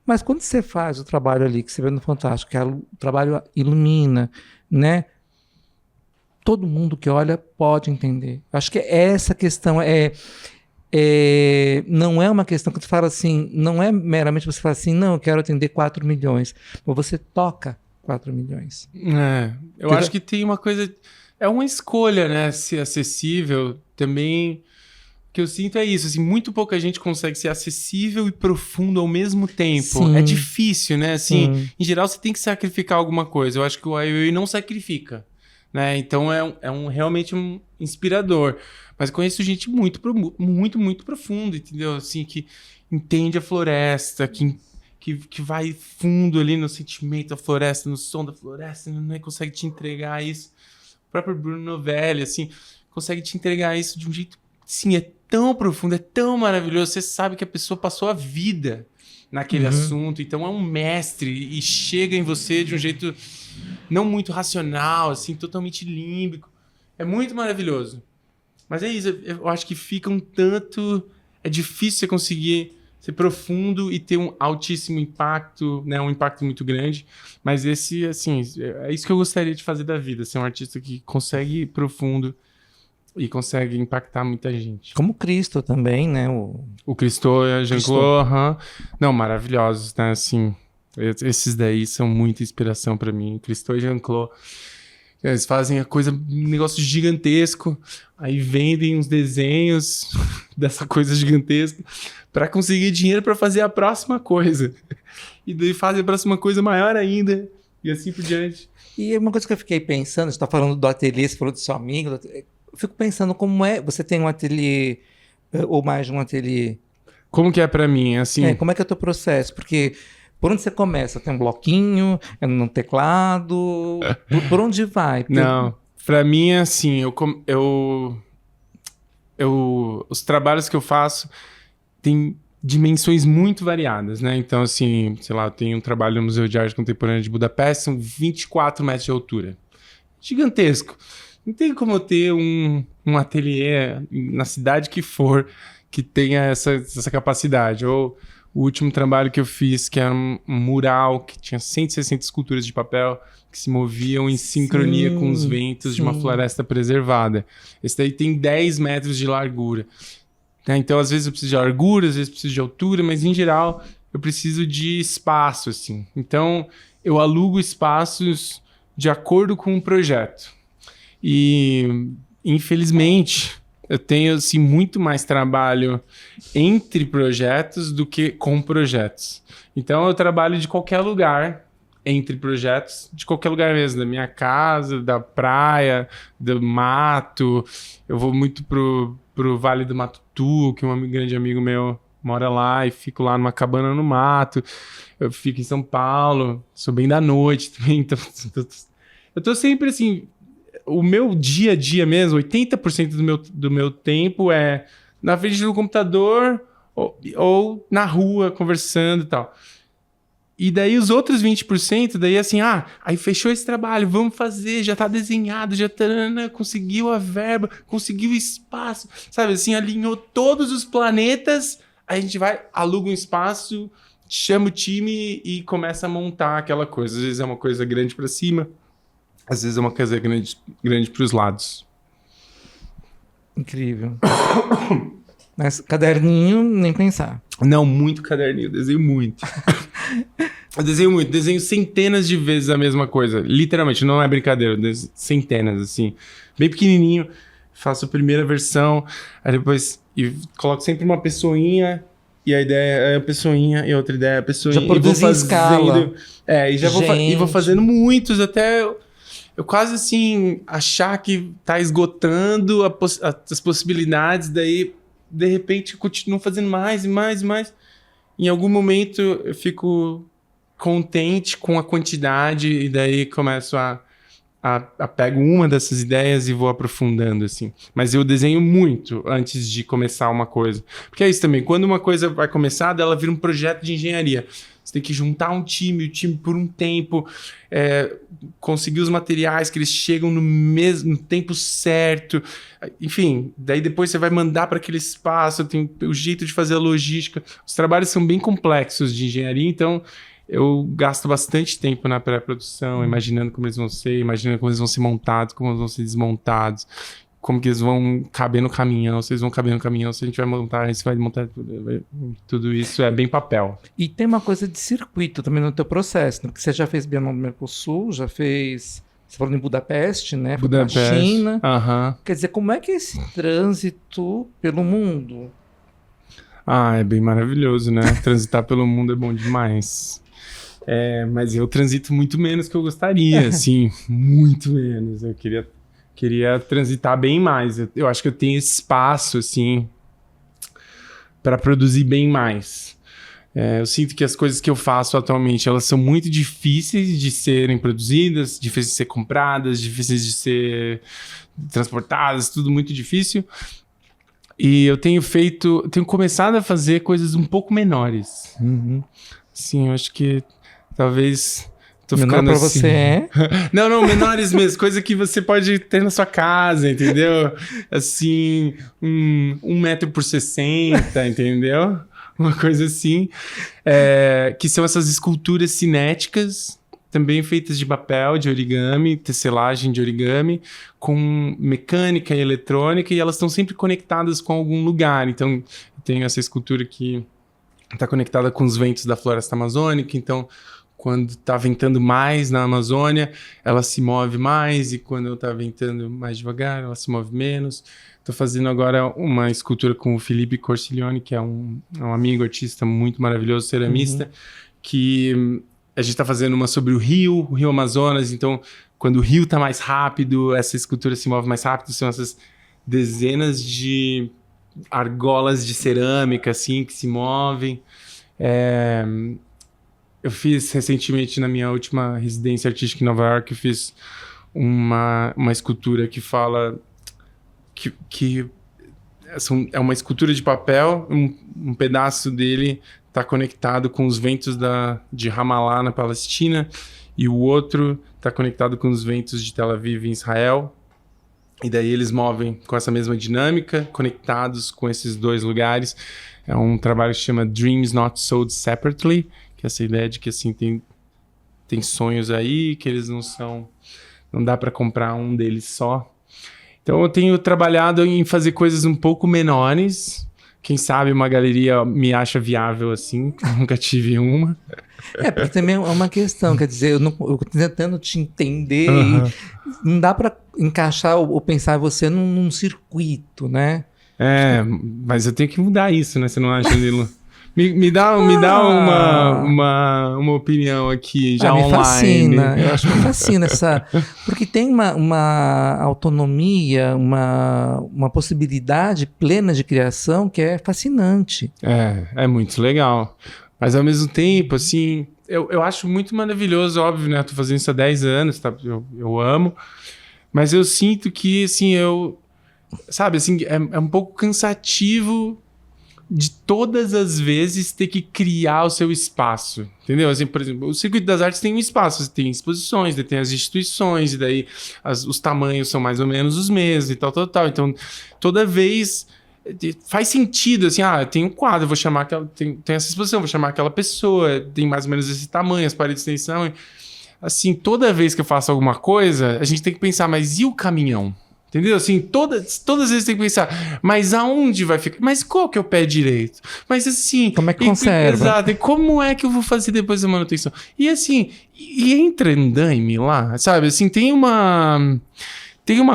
Mas quando você faz o trabalho ali, que você vê no Fantástico, que o trabalho ilumina, né? Todo mundo que olha pode entender. Acho que essa questão não é uma questão que você fala assim, não é meramente você fala assim, não, eu quero atender 4 milhões. Mas você toca 4 milhões. Eu acho que tem uma coisa... É uma escolha, né? Ser acessível também... O que eu sinto é isso, assim, muito pouca gente consegue ser acessível e profundo ao mesmo tempo. Sim. É difícil, né? Assim, Sim. em geral, você tem que sacrificar alguma coisa. Eu acho que o Ai Weiwei não sacrifica, né? Então, realmente um inspirador. Mas conheço gente muito profunda, entendeu? Assim, que entende a floresta, que vai fundo ali no sentimento da floresta, no som da floresta, não consegue te entregar isso. O próprio Bruno Novelli, assim, consegue te entregar isso de um jeito... Sim, é tão profundo, é tão maravilhoso. Você sabe que a pessoa passou a vida naquele assunto, então é um mestre e chega em você de um jeito não muito racional, assim, totalmente límbico. É muito maravilhoso. Mas é isso, eu acho que fica um tanto... É difícil você conseguir ser profundo e ter um altíssimo impacto, né? Um impacto muito grande. Mas esse, assim, é isso que eu gostaria de fazer da vida, ser um artista que consegue ir profundo e consegue impactar muita gente. Como Cristo também, né? O Cristo e a Jean-Claude, não, maravilhosos, né? Assim, esses daí são muita inspiração pra mim. Cristo e Jean-Claude, eles fazem um negócio gigantesco, aí vendem uns desenhos dessa coisa gigantesca pra conseguir dinheiro pra fazer a próxima coisa. E daí fazem a próxima coisa maior ainda, e assim por diante. E uma coisa que eu fiquei pensando, você tá falando do ateliê, você falou do seu amigo... Eu fico pensando como é... Você tem um ateliê ou mais de um ateliê? Como que é pra mim, assim? Como é que é o teu processo? Porque por onde você começa? Tem um bloquinho? É no teclado? Por onde vai? Porque... Não, pra mim é assim, os trabalhos que eu faço têm dimensões muito variadas, né? Então, assim, sei lá, eu tenho um trabalho no Museu de Arte Contemporânea de Budapeste, são 24 metros de altura. Gigantesco. Não tem como eu ter um ateliê na cidade que for que tenha essa capacidade. Ou o último trabalho que eu fiz, que era um mural que tinha 160 esculturas de papel que se moviam em sincronia com os ventos de uma floresta preservada. Esse daí tem 10 metros de largura. Então, às vezes eu preciso de largura, às vezes eu preciso de altura, mas em geral eu preciso de espaço, assim. Então, eu alugo espaços de acordo com o projeto. E, infelizmente, eu tenho assim, muito mais trabalho entre projetos do que com projetos. Então, eu trabalho de qualquer lugar, entre projetos, de qualquer lugar mesmo, da minha casa, da praia, do mato. Eu vou muito pro Vale do Matutu, que um grande amigo meu mora lá, e fico lá numa cabana no mato. Eu fico em São Paulo, sou bem da noite também, então eu tô sempre assim... O meu dia a dia mesmo, 80% do meu tempo é na frente do computador ou na rua, conversando e tal. E daí os outros 20%, daí assim, aí fechou esse trabalho, vamos fazer, já tá desenhado, já tá, conseguiu a verba, conseguiu o espaço, sabe assim, alinhou todos os planetas, aí a gente vai, aluga um espaço, chama o time e começa a montar aquela coisa. Às vezes é uma coisa grande pra cima, às vezes é uma coisa grande para os lados. Incrível. Mas caderninho, nem pensar. Não, muito caderninho, eu desenho muito. Desenho centenas de vezes a mesma coisa. Literalmente, não é brincadeira, centenas, assim. Bem pequenininho, faço a primeira versão, aí depois coloco sempre uma pessoinha E a ideia é a pessoinha, e a outra ideia é a pessoinha. Já produzir em escala. E vou fazendo muitos até eu quase assim achar que tá esgotando as possibilidades, daí de repente eu continuo fazendo mais e mais e mais. Em algum momento eu fico contente com a quantidade e daí começo a pego uma dessas ideias e vou aprofundando, assim. Mas eu desenho muito antes de começar uma coisa. Porque é isso também, quando uma coisa vai começar, ela vira um projeto de engenharia. Você tem que juntar um time, o time por um tempo, conseguir os materiais que eles chegam no tempo certo. Enfim, daí depois você vai mandar para aquele espaço, tem o jeito de fazer a logística. Os trabalhos são bem complexos de engenharia, então eu gasto bastante tempo na pré-produção, imaginando como eles vão ser, imaginando como eles vão ser montados, como eles vão ser desmontados, como que eles vão caber no caminhão, se eles vão caber no caminhão, se a gente vai montar, a gente vai montar tudo isso, é bem papel. E tem uma coisa de circuito também no teu processo, né? Porque você já fez Bienal do Mercosul, já fez... Você falou em Budapeste, né? Foi na China. Quer dizer, como é que é esse trânsito pelo mundo? É bem maravilhoso, né? Transitar pelo mundo é bom demais. Mas eu transito muito menos que eu gostaria, assim, muito menos. Eu queria transitar bem mais. Eu acho que eu tenho espaço, assim, para produzir bem mais. Eu sinto que as coisas que eu faço atualmente, elas são muito difíceis de serem produzidas, difíceis de ser compradas, difíceis de ser transportadas, tudo muito difícil. E eu tenho começado a fazer coisas um pouco menores. Sim, eu acho que talvez... Menor pra assim. Você é? Não, menores mesmo. Coisa que você pode ter na sua casa, entendeu? Assim, 1,60 m, entendeu? Uma coisa assim. Que são essas esculturas cinéticas, também feitas de papel, de origami, tecelagem de origami, com mecânica e eletrônica, e elas estão sempre conectadas com algum lugar. Então, eu tenho essa escultura que está conectada com os ventos da floresta amazônica, então... Quando está ventando mais na Amazônia, ela se move mais, e quando está ventando mais devagar, ela se move menos. Estou fazendo agora uma escultura com o Felipe Corsiglione, que é um amigo artista muito maravilhoso, ceramista, que a gente está fazendo uma sobre o Rio Amazonas. Então, quando o rio está mais rápido, essa escultura se move mais rápido. São essas dezenas de argolas de cerâmica assim, que se movem. Eu fiz recentemente, na minha última residência artística em Nova York, eu fiz uma escultura que fala que é uma escultura de papel, um pedaço dele está conectado com os ventos de Ramallah, na Palestina, e o outro está conectado com os ventos de Tel Aviv, em Israel. E daí eles movem com essa mesma dinâmica, conectados com esses dois lugares. É um trabalho que se chama Dreams Not Sold Separately, essa ideia de que assim tem sonhos aí que eles não dá para comprar um deles só. Então eu tenho trabalhado em fazer coisas um pouco menores. Quem sabe uma galeria me acha viável assim, que eu nunca tive uma. Porque também é uma questão, quer dizer, eu tô tentando te entender e não dá para encaixar ou pensar você num circuito, né? Mas eu tenho que mudar isso, né? Você não acha, Lilo? Me dá uma opinião aqui, já online. Me fascina, eu acho que me fascina essa... Porque tem uma autonomia, uma possibilidade plena de criação que é fascinante. É muito legal. Mas ao mesmo tempo, assim, eu acho muito maravilhoso, óbvio, né? Eu tô fazendo isso há 10 anos, tá? Eu amo. Mas eu sinto que, assim, sabe, assim, é um pouco cansativo de todas as vezes ter que criar o seu espaço, entendeu? Assim, por exemplo, o Circuito das Artes tem um espaço, você tem exposições, tem as instituições, e daí os tamanhos são mais ou menos os mesmos e tal. Então, toda vez faz sentido, assim, tem um quadro, vou chamar tem essa exposição, vou chamar aquela pessoa, tem mais ou menos esse tamanho, as paredes têm esse tamanho. Assim, toda vez que eu faço alguma coisa, a gente tem que pensar, mas e o caminhão? Entendeu? Assim, todas as vezes tem que pensar, mas aonde vai ficar? Mas qual que é o pé direito? Mas assim... Como é que conserva? Exato. E como é que eu vou fazer depois da manutenção? E assim, entra andaime lá, sabe? Assim, tem uma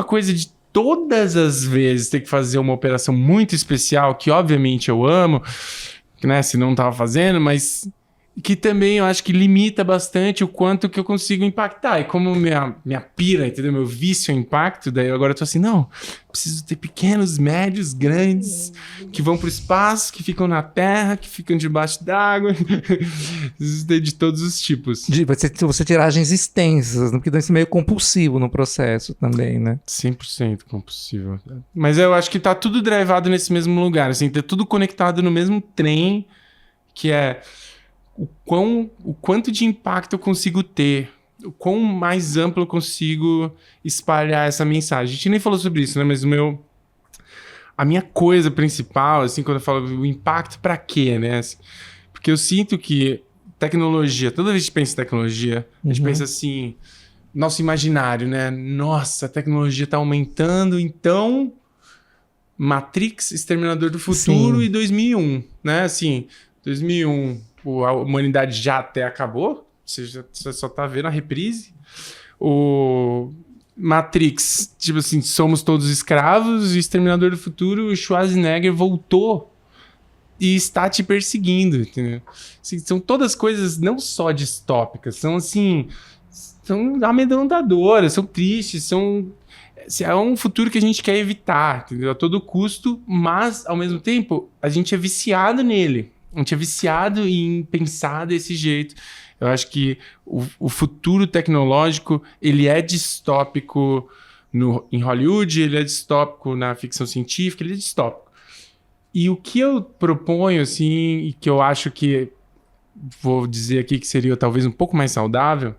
coisa de todas as vezes ter que fazer uma operação muito especial, que obviamente eu amo, né, se não estava fazendo, mas que também eu acho que limita bastante o quanto que eu consigo impactar. E como minha pira, entendeu? Meu vício é impacto, daí eu agora tô assim, não, preciso ter pequenos, médios, grandes, que vão pro espaço, que ficam na terra, que ficam debaixo d'água, preciso ter de todos os tipos. Você tiragens extensas, porque deve ser meio compulsivo no processo também, né? 100% compulsivo. Mas eu acho que tá tudo drivado nesse mesmo lugar, assim, tá tudo conectado no mesmo trem, que é o quanto de impacto eu consigo ter, o quão mais amplo eu consigo espalhar essa mensagem. A gente nem falou sobre isso, né? Mas a minha coisa principal, assim, quando eu falo o impacto, pra quê, né? Assim, porque eu sinto que tecnologia, toda vez que a gente pensa em tecnologia, a gente pensa assim, nosso imaginário, né? Nossa, a tecnologia tá aumentando, então Matrix, Exterminador do Futuro. Sim. E 2001, né? Assim, 2001... a humanidade já até acabou, você só tá vendo a reprise. O Matrix, tipo assim, somos todos escravos, o Exterminador do Futuro, o Schwarzenegger voltou e está te perseguindo, entendeu? Assim, são todas coisas não só distópicas, são assim, são amedrontadoras, são tristes, é um futuro que a gente quer evitar, entendeu? A todo custo, mas ao mesmo tempo a gente é viciado nele. A gente é viciado em pensar desse jeito. Eu acho que o futuro tecnológico, ele é distópico em Hollywood, ele é distópico na ficção científica, ele é distópico. E o que eu proponho, assim, e que eu acho que, vou dizer aqui que seria talvez um pouco mais saudável,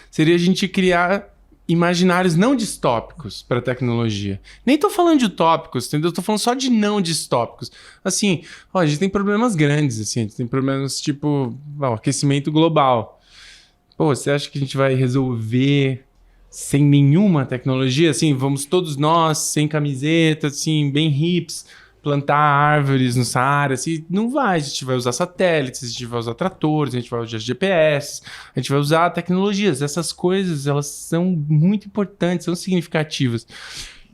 seria a gente criar imaginários não distópicos para a tecnologia. Nem tô falando de utópicos, entendeu? Tô falando só de não distópicos. Assim, a gente tem problemas grandes, assim, a gente tem problemas tipo aquecimento global. Pô, você acha que a gente vai resolver sem nenhuma tecnologia? Assim, vamos todos nós, sem camiseta, assim, bem hips, plantar árvores no Saara, assim, não vai. A gente vai usar satélites, a gente vai usar tratores, a gente vai usar GPS, a gente vai usar tecnologias. Essas coisas, elas são muito importantes, são significativas.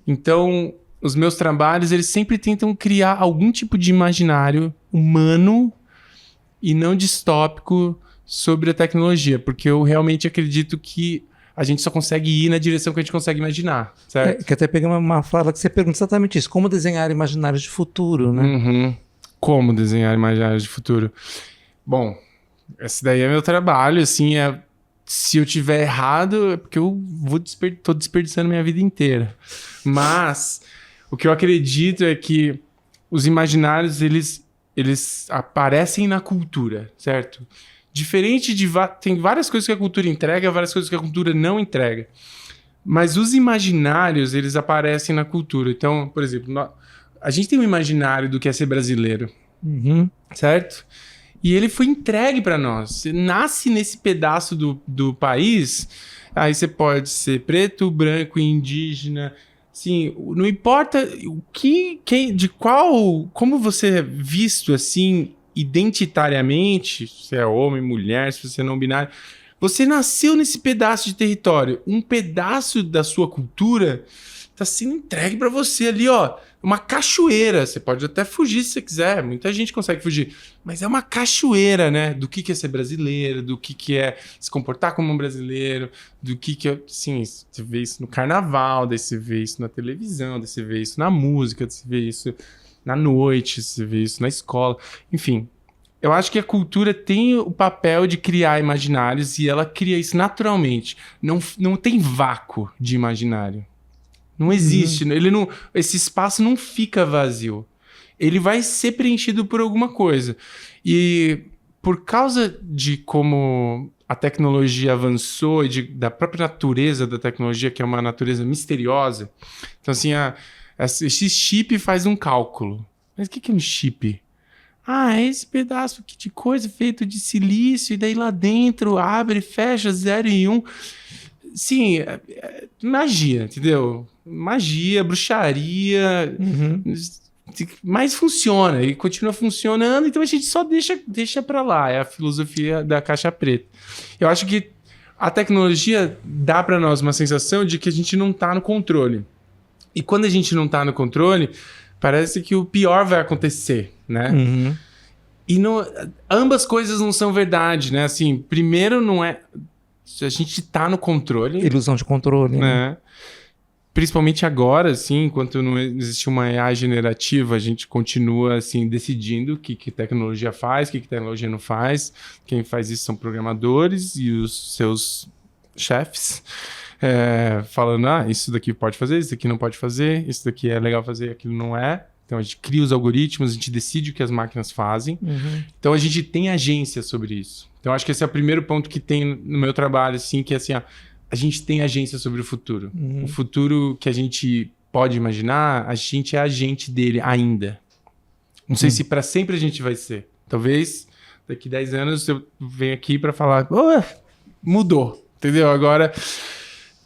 Então, os meus trabalhos, eles sempre tentam criar algum tipo de imaginário humano e não distópico sobre a tecnologia, porque eu realmente acredito que a gente só consegue ir na direção que a gente consegue imaginar, certo? Que até peguei uma fala que você pergunta exatamente isso. Como desenhar imaginários de futuro, né? Uhum. Como desenhar imaginários de futuro? Bom, esse daí é meu trabalho, assim, se eu tiver errado é porque eu tô desperdiçando minha vida inteira. Mas o que eu acredito é que os imaginários, eles aparecem na cultura, certo? Diferente de... Tem várias coisas que a cultura entrega, várias coisas que a cultura não entrega. Mas os imaginários, eles aparecem na cultura. Então, por exemplo, a gente tem um imaginário do que é ser brasileiro, certo? E ele foi entregue para nós. Você nasce nesse pedaço do país, aí você pode ser preto, branco, indígena... Assim, não importa o como você é visto, assim... identitariamente, se é homem, mulher, se você é não binário, você nasceu nesse pedaço de território. Um pedaço da sua cultura está sendo entregue para você ali, ó. Uma cachoeira. Você pode até fugir se você quiser. Muita gente consegue fugir. Mas é uma cachoeira, né? Do que é ser brasileiro, do que é se comportar como um brasileiro, do que é... Sim, você vê isso no carnaval, daí você vê isso na televisão, daí você vê isso na música, daí você vê isso... na noite, você vê isso na escola. Enfim, eu acho que a cultura tem o papel de criar imaginários e ela cria isso naturalmente. Não tem vácuo de imaginário. Não existe. Esse espaço não fica vazio. Ele vai ser preenchido por alguma coisa. E por causa de como a tecnologia avançou e da própria natureza da tecnologia, que é uma natureza misteriosa, então assim, esse chip faz um cálculo. Mas o que é um chip? É esse pedaço aqui de coisa feito de silício, e daí lá dentro abre, fecha 0 e 1. Sim, magia, entendeu? Magia, bruxaria, mas funciona e continua funcionando, então a gente só deixa pra lá. É a filosofia da caixa preta. Eu acho que a tecnologia dá pra nós uma sensação de que a gente não tá no controle. E quando a gente não tá no controle, parece que o pior vai acontecer, né? E ambas coisas não são verdade, né? Assim, primeiro não é... A gente tá no controle. Ilusão de controle, né? Principalmente agora, assim, enquanto não existe uma AI generativa, a gente continua, assim, decidindo o que tecnologia faz, o que tecnologia não faz. Quem faz isso são programadores e os seus chefes, falando, isso daqui pode fazer, isso daqui não pode fazer, isso daqui é legal fazer, aquilo não é. Então a gente cria os algoritmos, a gente decide o que as máquinas fazem. Então a gente tem agência sobre isso. Então acho que esse é o primeiro ponto que tem no meu trabalho, assim, que é assim, a gente tem agência sobre o futuro. O futuro que a gente pode imaginar, a gente é agente dele ainda. Não sei se para sempre a gente vai ser. Talvez daqui 10 anos eu venha aqui para falar, mudou, entendeu? Agora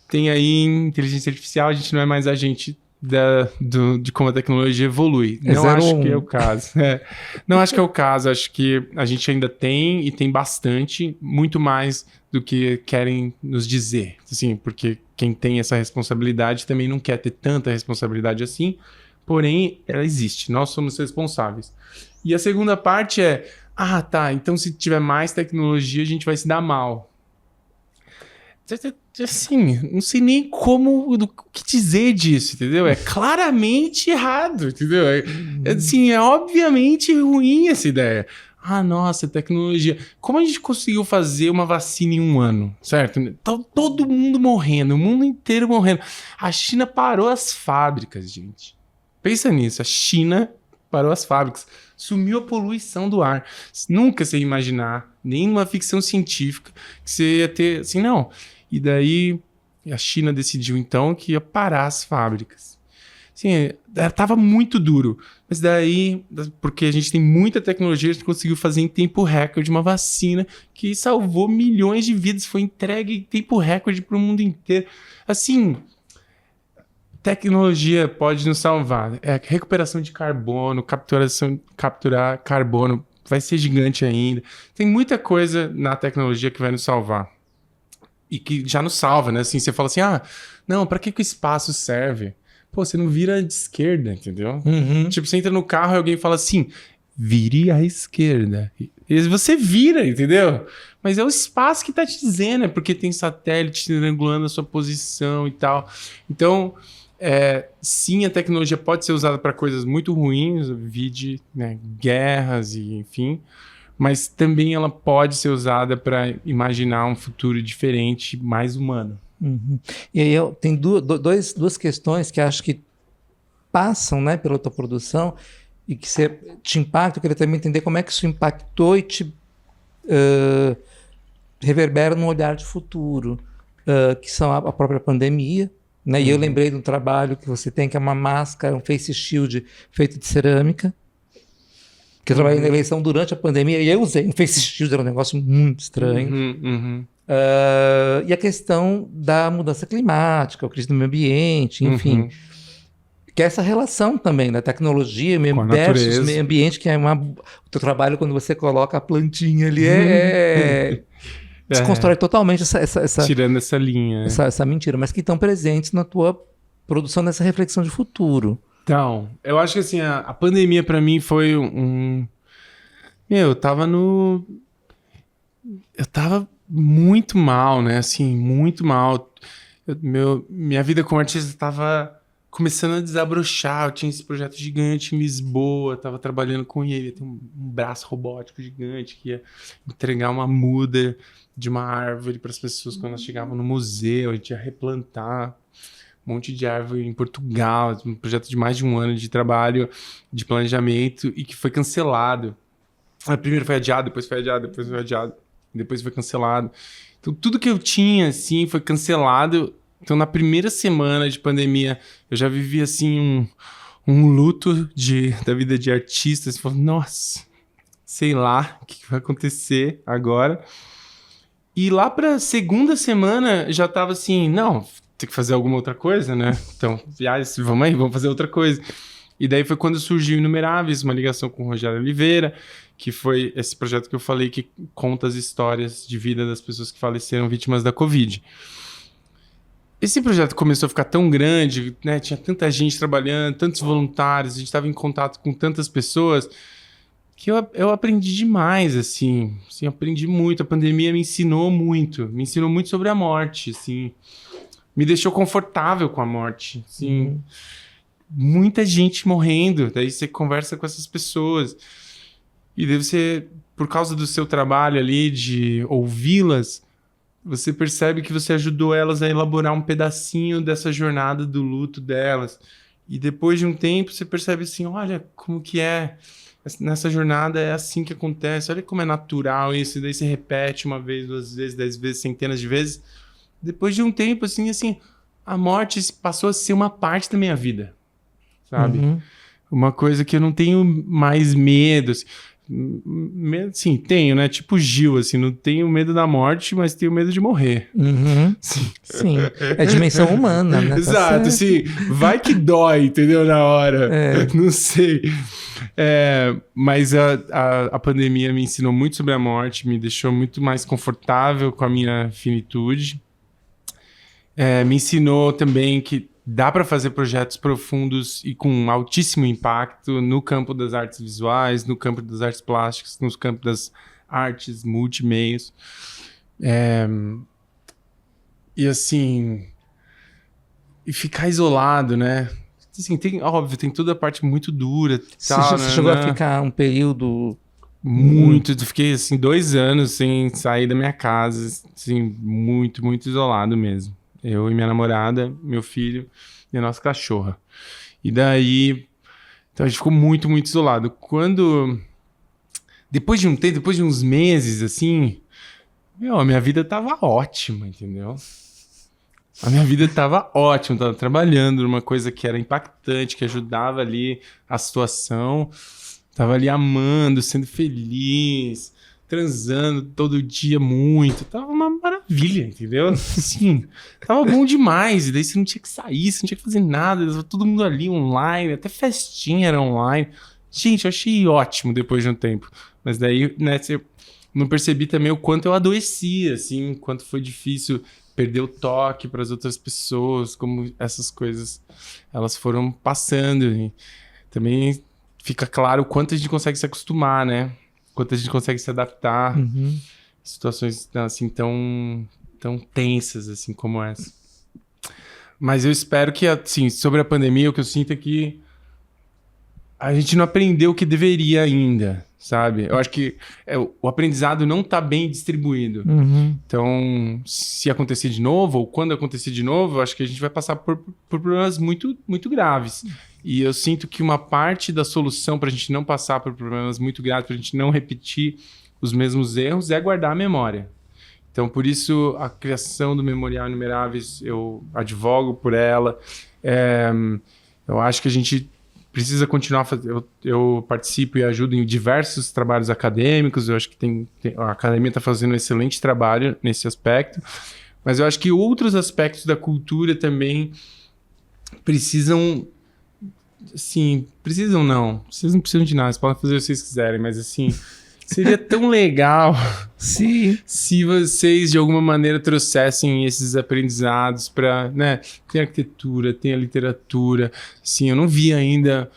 tem aí inteligência artificial, a gente não é mais agente de como a tecnologia evolui. Não acho que é o caso. Não acho que é o caso. Acho que a gente ainda tem, e tem bastante, muito mais do que querem nos dizer. Assim, porque quem tem essa responsabilidade também não quer ter tanta responsabilidade assim, porém, ela existe. Nós somos responsáveis. E a segunda parte é, então se tiver mais tecnologia, a gente vai se dar mal. Assim, não sei nem o que dizer disso, entendeu? É claramente errado, entendeu? Assim, é obviamente ruim essa ideia. Nossa, tecnologia. Como a gente conseguiu fazer uma vacina em 1 ano, certo? Tá todo mundo morrendo, o mundo inteiro morrendo. A China parou as fábricas, gente. Pensa nisso, a China parou as fábricas. Sumiu a poluição do ar. Nunca você ia imaginar, nem numa ficção científica, que você ia ter, assim, não. E daí a China decidiu então que ia parar as fábricas. Assim, tava muito duro. Mas daí, porque a gente tem muita tecnologia, a gente conseguiu fazer em tempo recorde uma vacina que salvou milhões de vidas. Foi entregue em tempo recorde para o mundo inteiro. Assim, tecnologia pode nos salvar. Recuperação de carbono, capturar carbono, vai ser gigante ainda. Tem muita coisa na tecnologia que vai nos salvar. E que já nos salva, né? Assim, você fala assim, não, pra que o espaço serve? Pô, você não vira de esquerda, entendeu? Tipo, você entra no carro e alguém fala assim, vire à esquerda. E você vira, entendeu? Mas é o espaço que tá te dizendo, é porque tem satélite triangulando a sua posição e tal. Então, sim, a tecnologia pode ser usada para coisas muito ruins, vide, né, guerras e enfim, mas também ela pode ser usada para imaginar um futuro diferente, mais humano. E aí tem duas questões que acho que passam, né, pela tua produção e que te impactam. Eu queria também entender como é que isso impactou e te reverbera num olhar de futuro, que são a própria pandemia, né? E eu lembrei de um trabalho que você tem, que é uma máscara, um face shield feito de cerâmica, que eu trabalhei na eleição durante a pandemia, e eu usei um face shield, era um negócio muito estranho. E a questão da mudança climática, a crise do meio ambiente, enfim. Que é essa relação também da tecnologia versus meio ambiente, que é o teu trabalho quando você coloca a plantinha ali, desconstrói totalmente essa tirando essa linha. Essa mentira, mas que estão presentes na tua produção dessa reflexão de futuro. Então, eu acho que assim, a pandemia para mim foi eu tava muito mal, né? Assim, muito mal. Minha vida como artista tava começando a desabrochar. Eu tinha esse projeto gigante em Lisboa, tava trabalhando com ele. Tem um braço robótico gigante que ia entregar uma muda de uma árvore para as pessoas quando elas chegavam no museu. A gente ia replantar um monte de árvore em Portugal, um projeto de mais de 1 ano de trabalho, de planejamento, e que foi cancelado. Primeiro foi adiado, depois foi adiado, depois foi adiado, depois foi cancelado. Então tudo que eu tinha, assim, foi cancelado. Então na primeira semana de pandemia, eu já vivi, assim, um luto da vida de artista. Você falou, nossa, sei lá o que vai acontecer agora. E lá pra segunda semana, já tava assim, não, tem que fazer alguma outra coisa, né? Então, vamos aí, vamos fazer outra coisa. E daí foi quando surgiu Inumeráveis, uma ligação com o Rogério Oliveira, que foi esse projeto que eu falei que conta as histórias de vida das pessoas que faleceram vítimas da Covid. Esse projeto começou a ficar tão grande, né? Tinha tanta gente trabalhando, tantos voluntários, a gente estava em contato com tantas pessoas, que eu aprendi demais, assim, aprendi muito. A pandemia me ensinou muito sobre a morte, assim, me deixou confortável com a morte, assim, muita gente morrendo, daí você conversa com essas pessoas, e daí você, por causa do seu trabalho ali, de ouvi-las, você percebe que você ajudou elas a elaborar um pedacinho dessa jornada do luto delas, e depois de um tempo você percebe assim, olha como que é, nessa jornada é assim que acontece, olha como é natural isso, e daí você repete 1 vez, 2 vezes, 10 vezes, centenas de vezes. Depois de um tempo, assim, a morte passou a ser uma parte da minha vida, sabe? Uma coisa que eu não tenho mais medo, assim. Sim, tenho, né? Tipo Gil, assim, não tenho medo da morte, mas tenho medo de morrer. Sim, é dimensão humana, né? Exato, assim, vai que dói, entendeu? Na hora, não sei. Mas a pandemia me ensinou muito sobre a morte, me deixou muito mais confortável com a minha finitude. Me ensinou também que dá para fazer projetos profundos e com altíssimo impacto no campo das artes visuais, no campo das artes plásticas, no campo das artes multimeios. E assim... E ficar isolado, né? Assim, óbvio, tem toda a parte muito dura. Você chegou a ficar um período... Muito. Fiquei, assim, 2 anos sem sair da minha casa. Assim, muito, muito isolado mesmo. Eu e minha namorada, meu filho e a nossa cachorra. E daí... Então a gente ficou muito, muito isolado. Depois de um tempo, depois de uns meses, assim... a minha vida tava ótima, entendeu? A minha vida tava ótima. Tava trabalhando numa coisa que era impactante, que ajudava ali a situação. Tava ali amando, sendo feliz... transando todo dia muito, tava uma maravilha, entendeu? Sim, tava bom demais, e daí você não tinha que sair, você não tinha que fazer nada, tava todo mundo ali online, até festinha era online. Gente, eu achei ótimo depois de um tempo, mas daí, né, eu não percebi também o quanto eu adoeci, assim, quanto foi difícil perder o toque para as outras pessoas, como essas coisas, elas foram passando, e também fica claro o quanto a gente consegue se acostumar, né? Quanto a gente consegue se adaptar a situações assim tão tensas assim como essa. Mas eu espero que, assim, sobre a pandemia, o que eu sinto é que a gente não aprendeu o que deveria ainda, sabe? Eu acho que o aprendizado não está bem distribuído. Então, se acontecer de novo, ou quando acontecer de novo, eu acho que a gente vai passar por problemas muito, muito graves. E eu sinto que uma parte da solução para a gente não passar por problemas muito graves, para a gente não repetir os mesmos erros, é guardar a memória. Então, por isso, a criação do Memorial Inumeráveis, eu advogo por ela. Eu acho que a gente precisa continuar fazendo. Eu participo e ajudo em diversos trabalhos acadêmicos. Eu acho que a academia está fazendo um excelente trabalho nesse aspecto. Mas eu acho que outros aspectos da cultura também precisam... Sim, precisam não. Vocês não precisam de nada, vocês podem fazer o que vocês quiserem, mas assim, seria tão legal se vocês de alguma maneira trouxessem esses aprendizados para, né? Tem a arquitetura, tem a literatura. Sim, eu não vi ainda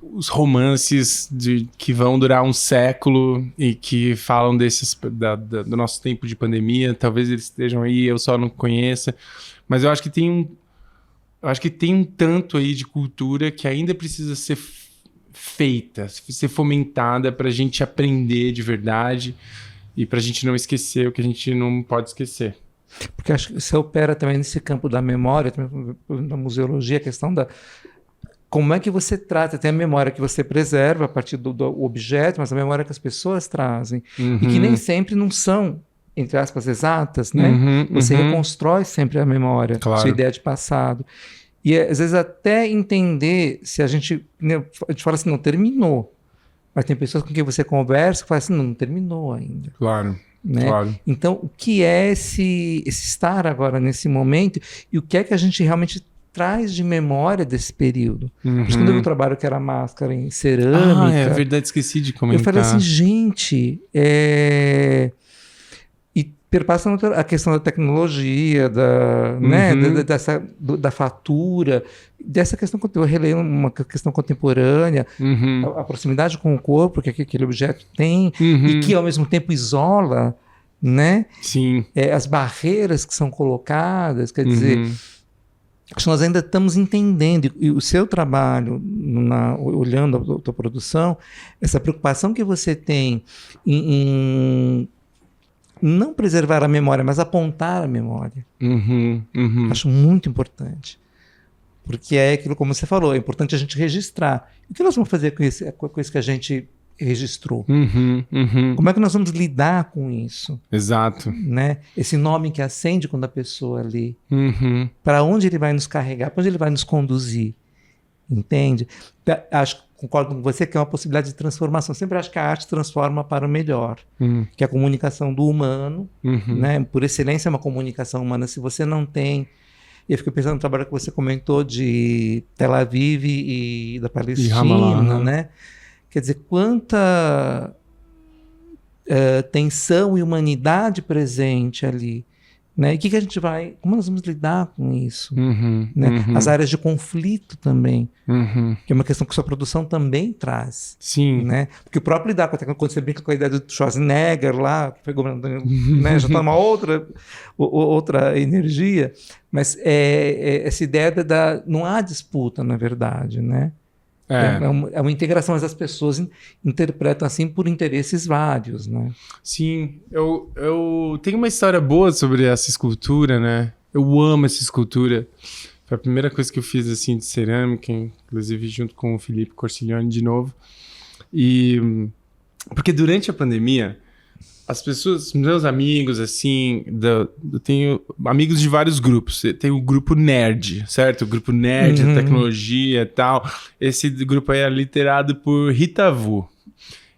os romances que vão durar um século e que falam do nosso tempo de pandemia. Talvez eles estejam aí, eu só não conheça. Mas eu acho que tem um tanto aí de cultura que ainda precisa ser feita, ser fomentada para a gente aprender de verdade e para a gente não esquecer o que a gente não pode esquecer. Porque acho que você opera também nesse campo da memória, também da museologia, a questão da... Como é que você trata? Tem a memória que você preserva a partir do objeto, mas a memória que as pessoas trazem. E que nem sempre não são, entre aspas, exatas, né? Você reconstrói sempre a memória, claro. Sua ideia de passado. E às vezes até entender se a gente fala assim, não terminou. Mas tem pessoas com quem você conversa que falam assim, não terminou ainda. Claro, né? Claro. Então, o que é esse estar agora nesse momento e o que é que a gente realmente traz de memória desse período? Por isso, quando eu trabalho que era máscara em cerâmica... é verdade, esqueci de comentar. Eu falei assim, gente... E perpassa a questão da tecnologia, né, da fatura, dessa questão, eu releio uma questão contemporânea, a proximidade com o corpo que aquele objeto tem, e que ao mesmo tempo isola, né? Sim. As barreiras que são colocadas, quer dizer, acho que nós ainda estamos entendendo, e o seu trabalho, olhando a tua produção, essa preocupação que você tem em não preservar a memória, mas apontar a memória. Acho muito importante. Porque é aquilo, como você falou, é importante a gente registrar. O que nós vamos fazer com isso que a gente registrou? Como é que nós vamos lidar com isso? Exato. Né? Esse nome que acende quando a pessoa lê. Para onde ele vai nos carregar? Para onde ele vai nos conduzir? Entende? Concordo com você que é uma possibilidade de transformação. Sempre acho que a arte transforma para o melhor. Que é a comunicação do humano, né? Por excelência é uma comunicação humana. Se você não tem... Eu fico pensando no trabalho que você comentou de Tel Aviv e da Palestina, né? Quer dizer, quanta tensão e humanidade presente ali. Né? E como nós vamos lidar com isso? Né? As áreas de conflito também, que é uma questão que sua produção também traz. Sim. Né? Porque o próprio lidar com quando você brinca com a ideia do Schwarzenegger lá, que foi governador, né? Já está numa outra energia, mas essa ideia não há disputa, na verdade, né? É uma integração, mas as pessoas interpretam assim por interesses vários, né? Sim, eu tenho uma história boa sobre essa escultura, né? Eu amo essa escultura. Foi a primeira coisa que eu fiz assim de cerâmica, inclusive junto com o Felipe Corsiglione de novo. Porque durante a pandemia, as pessoas, meus amigos, assim, eu tenho amigos de vários grupos. Tem o grupo nerd, certo? O grupo nerd, da tecnologia e tal. Esse grupo aí é liderado por Rita Vu.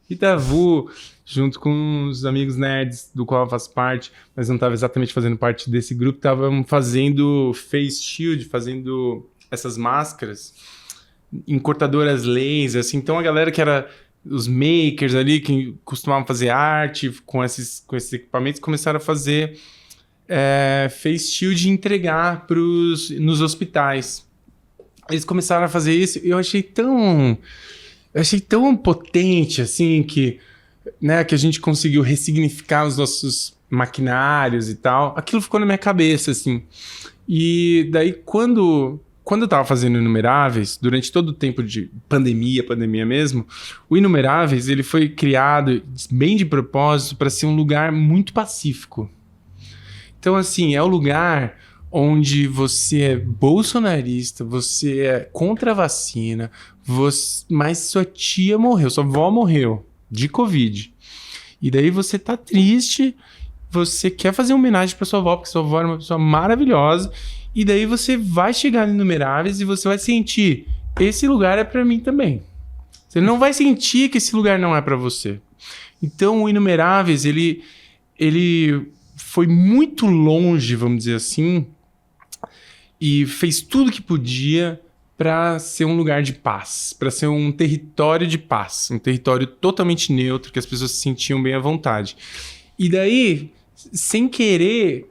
Rita Vu, junto com os amigos nerds, do qual eu faço parte, mas não estava exatamente fazendo parte desse grupo, estavam fazendo face shield, fazendo essas máscaras em cortadoras laser, assim. Então a galera que era... os makers ali que costumavam fazer arte com esses equipamentos começaram a fazer face shield e entregar nos hospitais. Eles começaram a fazer isso e eu achei tão potente assim que, né, que a gente conseguiu ressignificar os nossos maquinários e tal. Aquilo ficou na minha cabeça assim. E daí quando eu estava fazendo Inumeráveis, durante todo o tempo de pandemia mesmo, o Inumeráveis ele foi criado bem de propósito para ser um lugar muito pacífico. Então, assim, é o lugar onde você é bolsonarista, você é contra a vacina, mas sua tia morreu, sua avó morreu de Covid. E daí você tá triste, você quer fazer uma homenagem para sua avó, porque sua avó era uma pessoa maravilhosa. E daí você vai chegar no Inumeráveis e você vai sentir, esse lugar é para mim também. Você não vai sentir que esse lugar não é para você. Então o Inumeráveis, ele foi muito longe, vamos dizer assim, e fez tudo que podia para ser um lugar de paz, para ser um território de paz, um território totalmente neutro, que as pessoas se sentiam bem à vontade. E daí, sem querer...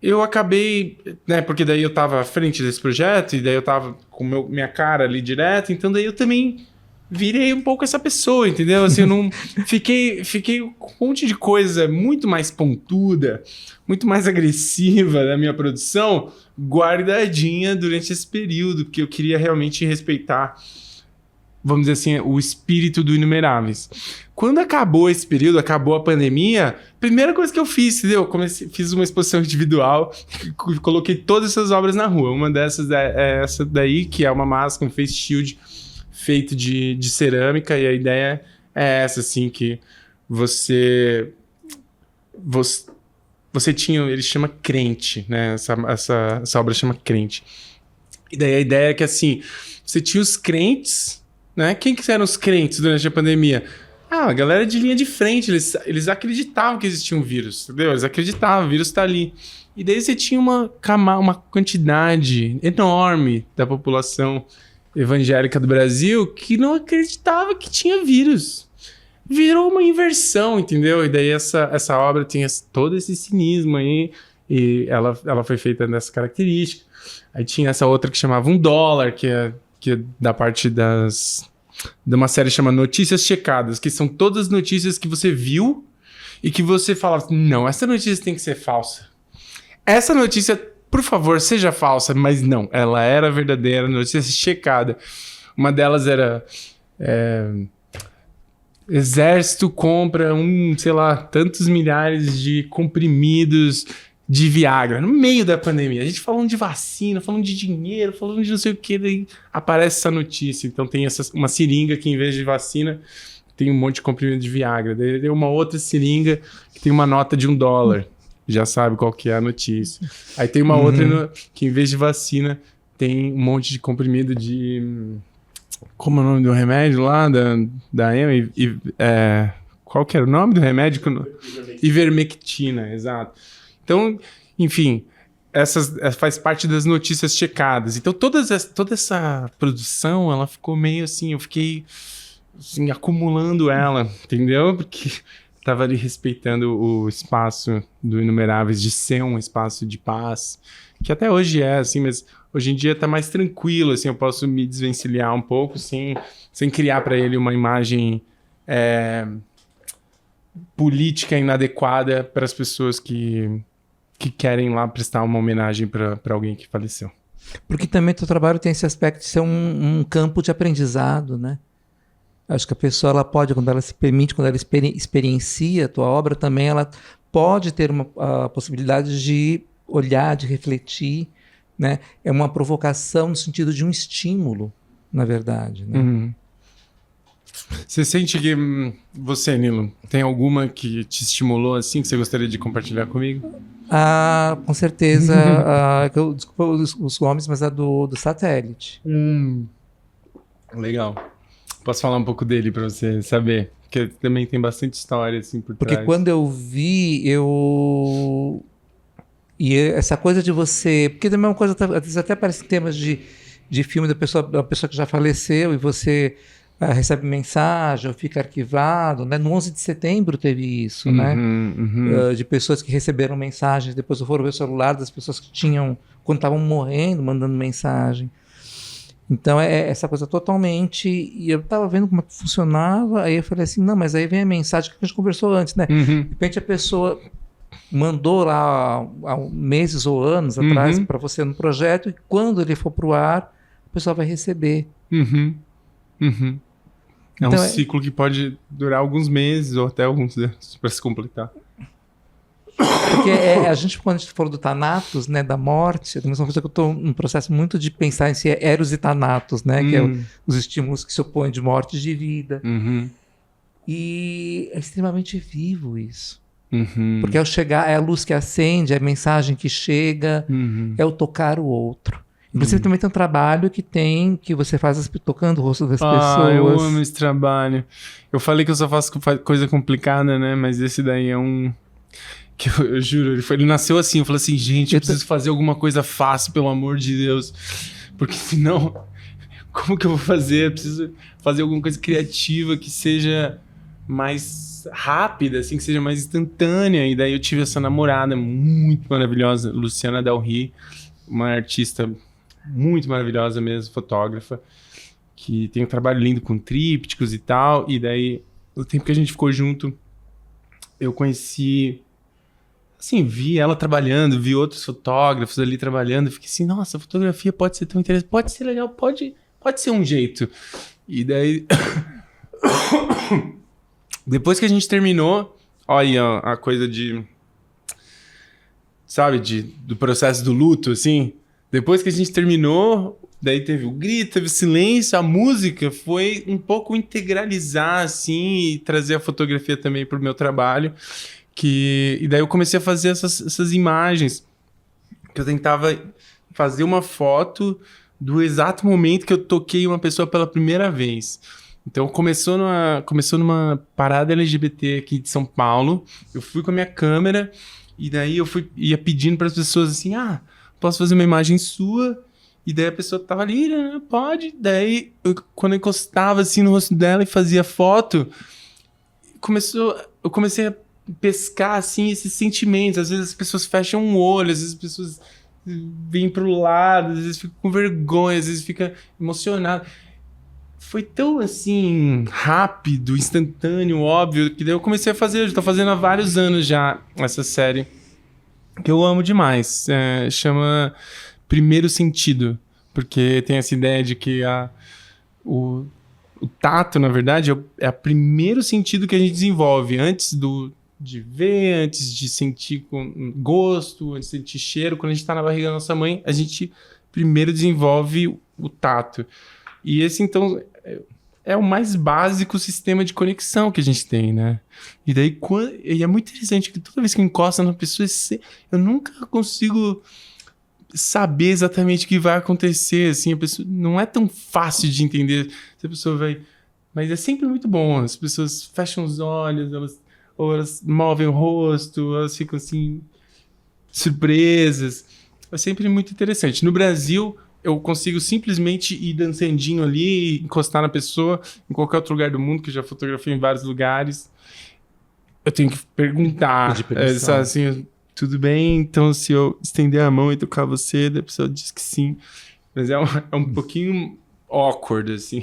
eu acabei, né, porque daí eu tava à frente desse projeto, e daí eu tava com minha cara ali direto, então daí eu também virei um pouco essa pessoa, entendeu? Assim, eu não fiquei com um monte de coisa muito mais pontuda, muito mais agressiva da minha produção, guardadinha durante esse período, que eu queria realmente respeitar, vamos dizer assim, o espírito do Inumeráveis. Quando acabou esse período, acabou a pandemia, primeira coisa que eu fiz, entendeu? Fiz uma exposição individual, coloquei todas essas obras na rua. Uma dessas é essa daí, que é uma máscara, um face shield feito de cerâmica, e a ideia é essa, assim, que você tinha, ele chama Crente, né? Essa obra chama Crente. E daí a ideia é que, assim, você tinha os crentes, né? Quem que eram os crentes durante a pandemia? A galera de linha de frente, eles acreditavam que existia um vírus, entendeu? Eles acreditavam, o vírus está ali. E daí você tinha uma quantidade enorme da população evangélica do Brasil que não acreditava que tinha vírus. virou uma inversão, entendeu? E daí essa obra tem todo esse cinismo aí, e ela foi feita nessa característica. Aí tinha essa outra que chamava $1, que é da parte de uma série chamada Notícias Checadas, que são todas as notícias que você viu e que você fala, não, essa notícia tem que ser falsa. Essa notícia, por favor, seja falsa, mas não, ela era verdadeira, notícia checada. Uma delas era... Exército compra sei lá, tantos milhares de comprimidos de Viagra, no meio da pandemia. A gente falando de vacina, falando de dinheiro, falando de não sei o que, daí aparece essa notícia. Então tem uma seringa que, em vez de vacina, tem um monte de comprimido de Viagra. Daí tem uma outra seringa que tem uma nota de $1. Já sabe qual que é a notícia. Aí tem uma outra que, em vez de vacina, tem um monte de comprimido de... Como é o nome do remédio lá da EMA? Qual que era o nome do remédio? Ivermectina, exato. Então, enfim, faz parte das notícias checadas. Então, toda essa produção, ela ficou meio assim, eu fiquei assim, acumulando ela, entendeu? Porque estava ali respeitando o espaço do Inumeráveis de ser um espaço de paz, que até hoje é, assim, mas hoje em dia tá mais tranquilo, assim, eu posso me desvencilhar um pouco sem criar para ele uma imagem política inadequada para as pessoas que querem lá prestar uma homenagem para alguém que faleceu. Porque também teu trabalho tem esse aspecto de ser um campo de aprendizado, né? Acho que a pessoa, ela pode, quando ela se permite, quando ela experiencia a tua obra, também ela pode ter a possibilidade de olhar, de refletir, né? É uma provocação no sentido de um estímulo, na verdade, né? Uhum. Você sente que você, Nilo, tem alguma que te estimulou assim, que você gostaria de compartilhar comigo? Com certeza, desculpa os nomes, mas a do satélite. Legal. Posso falar um pouco dele para você saber? Porque também tem bastante história assim por trás. Porque quando eu vi, E essa coisa de você... Porque também é uma coisa, às vezes até aparece em temas de filme da pessoa que já faleceu e você recebe mensagem ou fica arquivado, né? No 11 de setembro teve isso, né? De pessoas que receberam mensagens, depois foram ver o celular das pessoas que tinham, quando estavam morrendo, mandando mensagem. Então é essa coisa totalmente... E eu estava vendo como é que funcionava, aí eu falei assim, não, mas aí vem a mensagem que a gente conversou antes, né? De repente a pessoa... mandou lá há meses ou anos atrás para você no projeto, e quando ele for para o ar, a pessoa vai receber. É um ciclo que pode durar alguns meses ou até alguns anos para se completar. Porque a gente, quando a gente falou do Thanatos, né, da morte, é a mesma coisa que eu estou num processo muito de pensar em si, Eros e Thanatos, né, que é os estímulos que se opõem de morte e de vida. E é extremamente vivo isso. Porque ao chegar, é a luz que acende, é a mensagem que chega, é o tocar o outro. Inclusive também tem um trabalho que você faz tocando o rosto das pessoas. Eu amo esse trabalho. Eu falei que eu só faço coisa complicada, né? Mas esse daí é um... que eu juro, ele nasceu assim. Eu falei assim, gente, eu preciso fazer alguma coisa fácil, pelo amor de Deus. Porque senão, como que eu vou fazer? Eu preciso fazer alguma coisa criativa que seja mais... rápida, assim, que seja mais instantânea. E daí eu tive essa namorada muito maravilhosa, Luciana Del Rio, uma artista muito maravilhosa mesmo, fotógrafa, que tem um trabalho lindo com trípticos e tal. E daí, no tempo que a gente ficou junto, eu conheci, assim, vi ela trabalhando, vi outros fotógrafos ali trabalhando, fiquei assim, nossa, a fotografia pode ser tão interessante, pode ser legal, pode ser um jeito. E daí... Depois que a gente terminou, olha a coisa de... Sabe, do processo do luto, assim. Depois que a gente terminou, daí teve o grito, teve o silêncio, a música foi um pouco integralizar, assim, e trazer a fotografia também pro meu trabalho. E daí eu comecei a fazer essas imagens, que eu tentava fazer uma foto do exato momento que eu toquei uma pessoa pela primeira vez. Então começou numa parada LGBT aqui de São Paulo. Eu fui com a minha câmera e daí ia pedindo para as pessoas assim, posso fazer uma imagem sua? E daí a pessoa tava ali, pode. Daí quando eu encostava assim no rosto dela e fazia foto, eu comecei a pescar, assim, esses sentimentos. Às vezes as pessoas fecham o olho, às vezes as pessoas vêm pro lado, às vezes ficam com vergonha, às vezes ficam emocionadas. Foi tão, assim, rápido, instantâneo, óbvio, que daí eu comecei a fazer. Eu já tô fazendo há vários anos já essa série, que eu amo demais. Chama Primeiro Sentido, porque tem essa ideia de que o tato, na verdade, é o primeiro sentido que a gente desenvolve antes de ver, antes de sentir com gosto, antes de sentir cheiro. Quando a gente está na barriga da nossa mãe, a gente primeiro desenvolve o tato. E esse, então, é o mais básico sistema de conexão que a gente tem, né? E daí, e é muito interessante que toda vez que encosta na pessoa, eu nunca consigo saber exatamente o que vai acontecer, assim, a pessoa, não é tão fácil de entender se a pessoa vai... Mas é sempre muito bom, as pessoas fecham os olhos, elas movem o rosto, elas ficam, assim, surpresas. É sempre muito interessante. No Brasil, eu consigo simplesmente ir dançandinho ali, encostar na pessoa, em qualquer outro lugar do mundo, que eu já fotografei em vários lugares. Eu tenho que perguntar, assim, tudo bem? Então, se eu estender a mão e tocar você, a pessoa diz que sim. Mas é um pouquinho awkward, assim.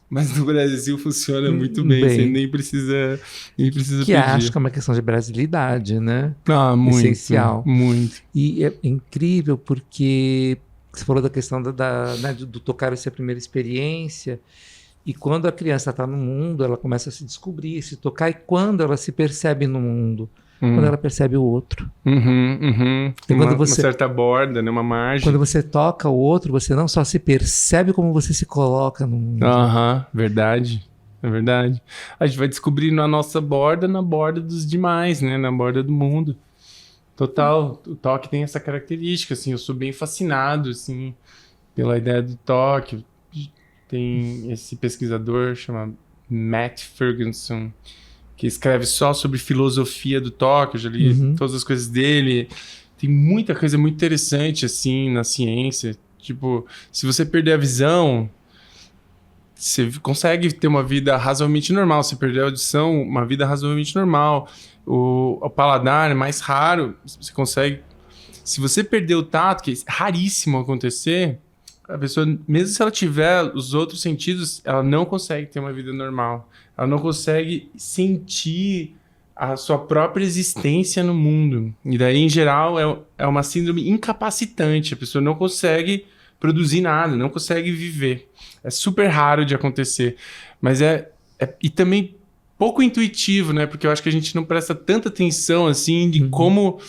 Mas no Brasil funciona muito bem. Você nem precisa que pedir. Acho que é uma questão de brasilidade, né? Muito. Essencial. Muito. E é incrível porque você falou da questão né, do tocar ser a primeira experiência. E quando a criança está no mundo, ela começa a se descobrir, se tocar. E quando ela se percebe no mundo? Quando ela percebe o outro. Uma certa borda, né? Uma margem. Quando você toca o outro, você não só se percebe, como você se coloca no mundo. Verdade. É verdade. A gente vai descobrindo a nossa borda na borda dos demais, né? Na borda do mundo. Total. O toque tem essa característica, assim. Eu sou bem fascinado, assim, pela ideia do toque. Tem esse pesquisador chamado Matt Ferguson, que escreve só sobre filosofia do toque. Eu já li todas as coisas dele. Tem muita coisa muito interessante, assim, na ciência. Tipo, se você perder a visão, você consegue ter uma vida razoavelmente normal. Se perder a audição, uma vida razoavelmente normal. O paladar é mais raro. Você consegue... Se você perder o tato, que é raríssimo acontecer, a pessoa, mesmo se ela tiver os outros sentidos, ela não consegue ter uma vida normal. Ela não consegue sentir a sua própria existência no mundo. E daí, em geral, é uma síndrome incapacitante. A pessoa não consegue produzir nada, não consegue viver. É super raro de acontecer. Mas e também pouco intuitivo, né? Porque eu acho que a gente não presta tanta atenção, assim, de como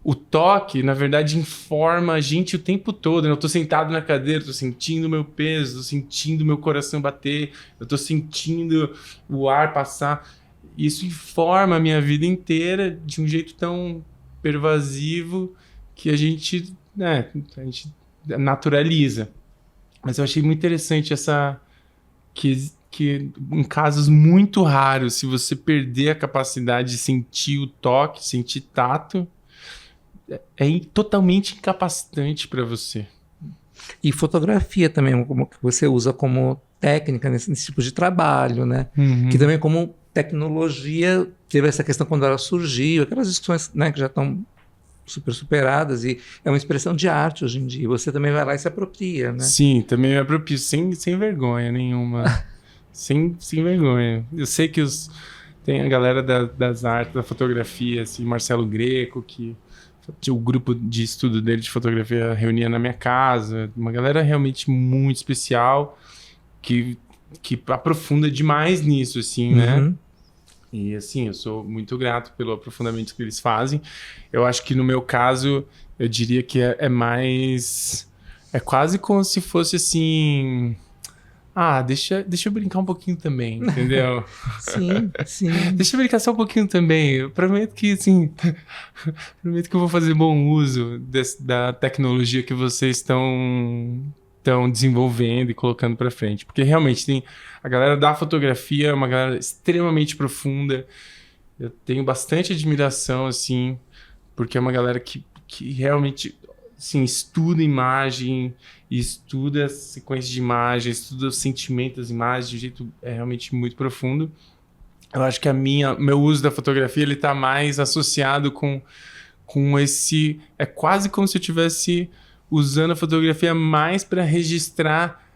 o toque, na verdade, informa a gente o tempo todo, né? Eu tô sentado na cadeira, tô sentindo o meu peso, tô sentindo o meu coração bater, eu tô sentindo o ar passar. Isso informa a minha vida inteira de um jeito tão pervasivo que a gente naturaliza. Mas eu achei muito interessante que em casos muito raros, se você perder a capacidade de sentir o toque, sentir tato, é totalmente incapacitante para você. E fotografia também, como que você usa como técnica nesse tipo de trabalho, né? Que também como tecnologia teve essa questão quando ela surgiu, aquelas discussões, né, que já estão super superadas, e é uma expressão de arte hoje em dia. Você também vai lá e se apropria, né? Sim, também me aproprio, sem vergonha nenhuma. sem vergonha. Eu sei que tem a galera das artes, da fotografia, assim, Marcelo Greco, que o grupo de estudo dele de fotografia reunia na minha casa. Uma galera realmente muito especial que aprofunda demais nisso, assim, né? E, assim, eu sou muito grato pelo aprofundamento que eles fazem. Eu acho que, no meu caso, eu diria que é mais... É quase como se fosse, assim... deixa eu brincar um pouquinho também, entendeu? Sim. Deixa eu brincar só um pouquinho também. Eu prometo que, assim... prometo que eu vou fazer bom uso da tecnologia que vocês estão desenvolvendo e colocando para frente. Porque, realmente, tem... A galera da fotografia é uma galera extremamente profunda. Eu tenho bastante admiração, assim, porque é uma galera que realmente... Assim, estuda imagem, estuda a sequência de imagens, estuda o sentimento das imagens de um jeito realmente muito profundo. eu acho que meu uso da fotografia ele tá mais associado com esse... É quase como se eu estivesse usando a fotografia mais para registrar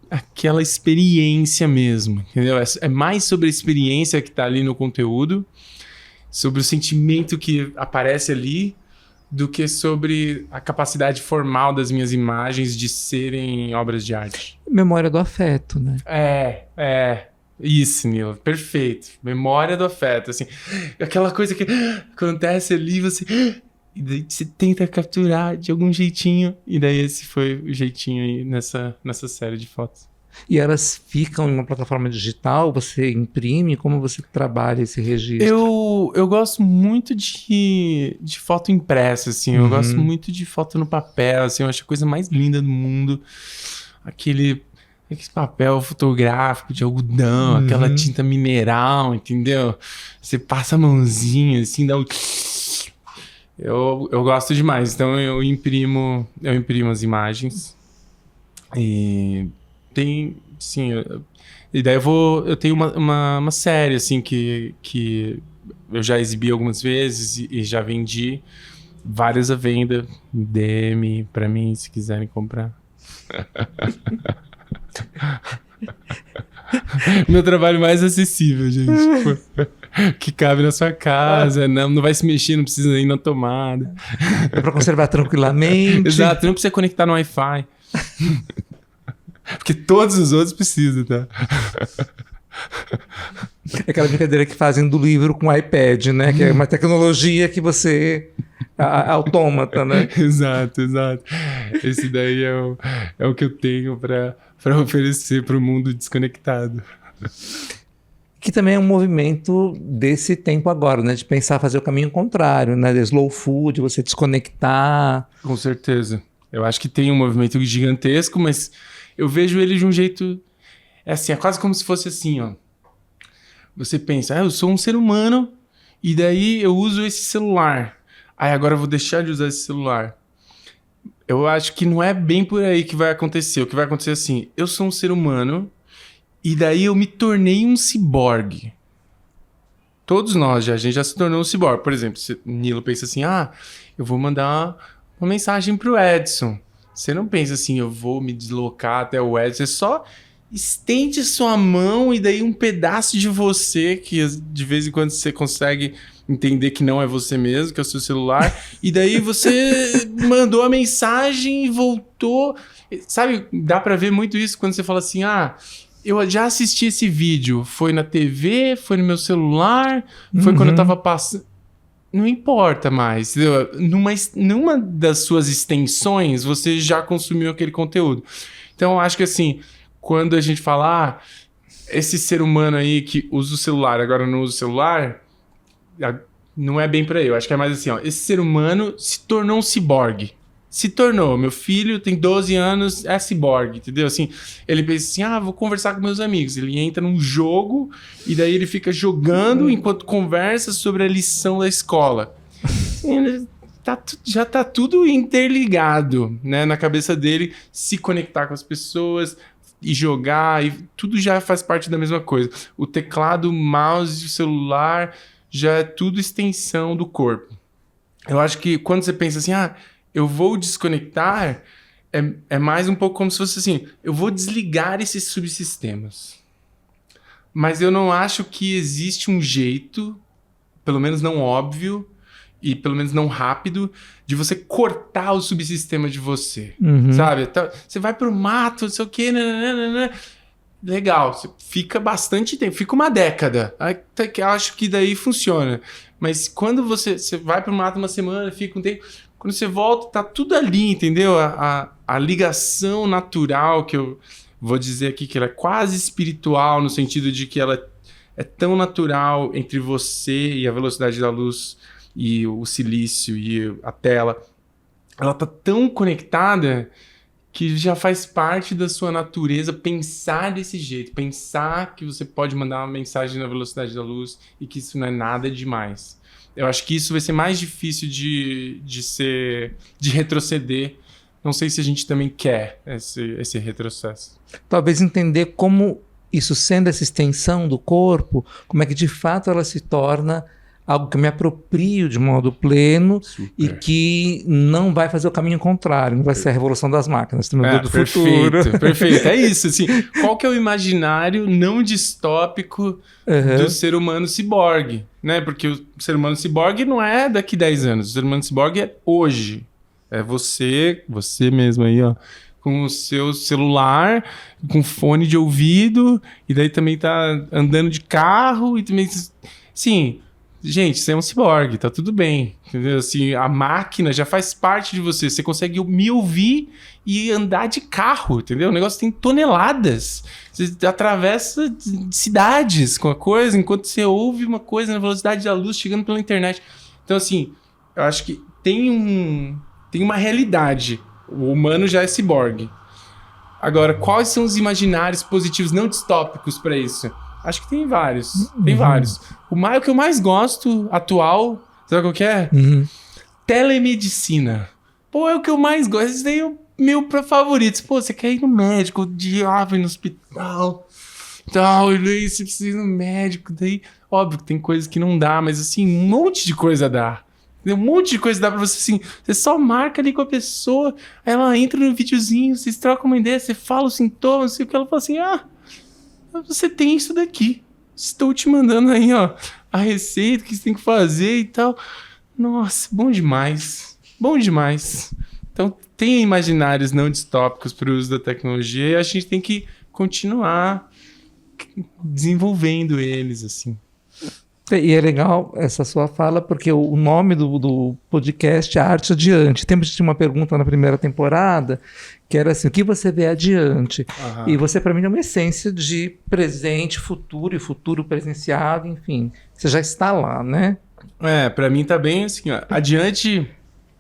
aquela experiência mesmo, entendeu? É mais sobre a experiência que tá ali no conteúdo, sobre o sentimento que aparece ali, do que sobre a capacidade formal das minhas imagens de serem obras de arte. Memória do afeto, né? Isso, Nilo, perfeito. Memória do afeto, assim, aquela coisa que acontece ali, e daí você tenta capturar de algum jeitinho, e daí esse foi o jeitinho aí nessa série de fotos. E elas ficam em uma plataforma digital? Você imprime? Como você trabalha esse registro? Eu gosto muito de foto impressa, assim. Eu gosto muito de foto no papel, assim. Eu acho a coisa mais linda do mundo. Aquele papel fotográfico de algodão, aquela tinta mineral, entendeu? Você passa a mãozinha, assim, dá um... Eu gosto demais. Então eu imprimo as imagens. E... tem, sim, e daí eu tenho uma série, assim, que eu já exibi algumas vezes e já vendi várias à venda, DM pra mim, se quiserem comprar. Meu trabalho mais acessível, gente, que cabe na sua casa, não vai se mexer, não precisa ir na tomada. É pra conservar tranquilamente. Exato, não precisa conectar no Wi-Fi. Porque todos os outros precisam, tá? É aquela brincadeira que fazem do livro com iPad, né? Que é uma tecnologia que você... autômata, né? Exato. Esse daí é o que eu tenho para oferecer para o mundo desconectado. Que também é um movimento desse tempo agora, né? De pensar fazer o caminho contrário, né? De slow food, você desconectar. Com certeza. Eu acho que tem um movimento gigantesco, mas... eu vejo ele de um jeito... é assim, é quase como se fosse assim, ó. Você pensa, eu sou um ser humano e daí eu uso esse celular. Aí agora eu vou deixar de usar esse celular. Eu acho que não é bem por aí que vai acontecer. O que vai acontecer é assim, eu sou um ser humano e daí eu me tornei um ciborgue. Todos nós a gente já se tornou um ciborgue. Por exemplo, o Nilo pensa assim, eu vou mandar uma mensagem pro Edson. Você não pensa assim, eu vou me deslocar até o Edson. Você só estende sua mão e daí um pedaço de você, que de vez em quando você consegue entender que não é você mesmo, que é o seu celular. E daí você mandou a mensagem e voltou. Sabe, dá pra ver muito isso quando você fala assim, eu já assisti esse vídeo. Foi na TV, foi no meu celular, foi quando eu tava passando... Não importa mais. Numa das suas extensões, você já consumiu aquele conteúdo. Então, eu acho que assim, quando a gente fala, esse ser humano aí que usa o celular, agora não usa o celular, não é bem por aí. Eu acho que é mais assim, esse ser humano se tornou um ciborgue. Se tornou. Meu filho tem 12 anos, é ciborgue, entendeu? Assim, ele pensa assim, vou conversar com meus amigos. Ele entra num jogo e daí ele fica jogando enquanto conversa sobre a lição da escola. Já tá tudo interligado, né? Na cabeça dele, se conectar com as pessoas e jogar, e tudo já faz parte da mesma coisa. O teclado, o mouse, o celular, já é tudo extensão do corpo. Eu acho que quando você pensa assim, eu vou desconectar, é mais um pouco como se fosse assim, eu vou desligar esses subsistemas. Mas eu não acho que existe um jeito, pelo menos não óbvio, e pelo menos não rápido, de você cortar o subsistema de você, sabe? Então, você vai pro mato, não sei o quê, legal, você fica bastante tempo, fica uma década, até que acho que daí funciona. Mas quando você vai pro mato uma semana, fica um tempo... Quando você volta, tá tudo ali, entendeu? A ligação natural, que eu vou dizer aqui que ela é quase espiritual, no sentido de que ela é tão natural entre você e a velocidade da luz e o silício e a tela. Ela tá tão conectada que já faz parte da sua natureza pensar desse jeito. Pensar que você pode mandar uma mensagem na velocidade da luz e que isso não é nada demais. Eu acho que isso vai ser mais difícil de retroceder. Não sei se a gente também quer esse retrocesso. Talvez entender como isso sendo essa extensão do corpo, como é que de fato ela se torna algo que eu me aproprio de modo pleno. Super. E que não vai fazer o caminho contrário, não vai ser a revolução das máquinas, do futuro. Perfeito, é isso. Assim, qual que é o imaginário não distópico do ser humano ciborgue? Né? Porque o ser humano ciborgue não é daqui 10 anos, o ser humano ciborgue é hoje. É você mesmo aí, ó, com o seu celular, com fone de ouvido, e daí também tá andando de carro, e também... Sim... Gente, você é um ciborgue, tá tudo bem, entendeu? Assim, a máquina já faz parte de você. Você consegue me ouvir e andar de carro, entendeu? O negócio tem toneladas. Você atravessa cidades com a coisa, enquanto você ouve uma coisa na velocidade da luz chegando pela internet. Então, assim, eu acho que tem uma realidade. O humano já é ciborgue. Agora, quais são os imaginários positivos não distópicos para isso? Acho que tem vários. Tem vários. O que eu mais gosto, atual, sabe qual que é? Telemedicina. Pô, é o que eu mais gosto. Esse daí é o meu favorito. Pô, você quer ir no médico, ir no hospital, tal, e daí você precisa ir no médico. Daí, óbvio que tem coisas que não dá, mas assim, um monte de coisa dá. Um monte de coisa dá pra você, assim, você só marca ali com a pessoa, aí ela entra no videozinho, vocês trocam uma ideia, você fala os sintomas, assim, o que ela fala assim, você tem isso daqui. Estou te mandando aí, ó, a receita que você tem que fazer e tal. Nossa, bom demais. Bom demais. Então, tem imaginários não distópicos para o uso da tecnologia e a gente tem que continuar desenvolvendo eles, assim. E é legal essa sua fala, porque o nome do podcast é Arte Adiante. Temos uma pergunta na primeira temporada, que era assim, o que você vê adiante? E você, para mim, é uma essência de presente, futuro e futuro presenciado, enfim. Você já está lá, né? Para mim tá bem assim, ó, adiante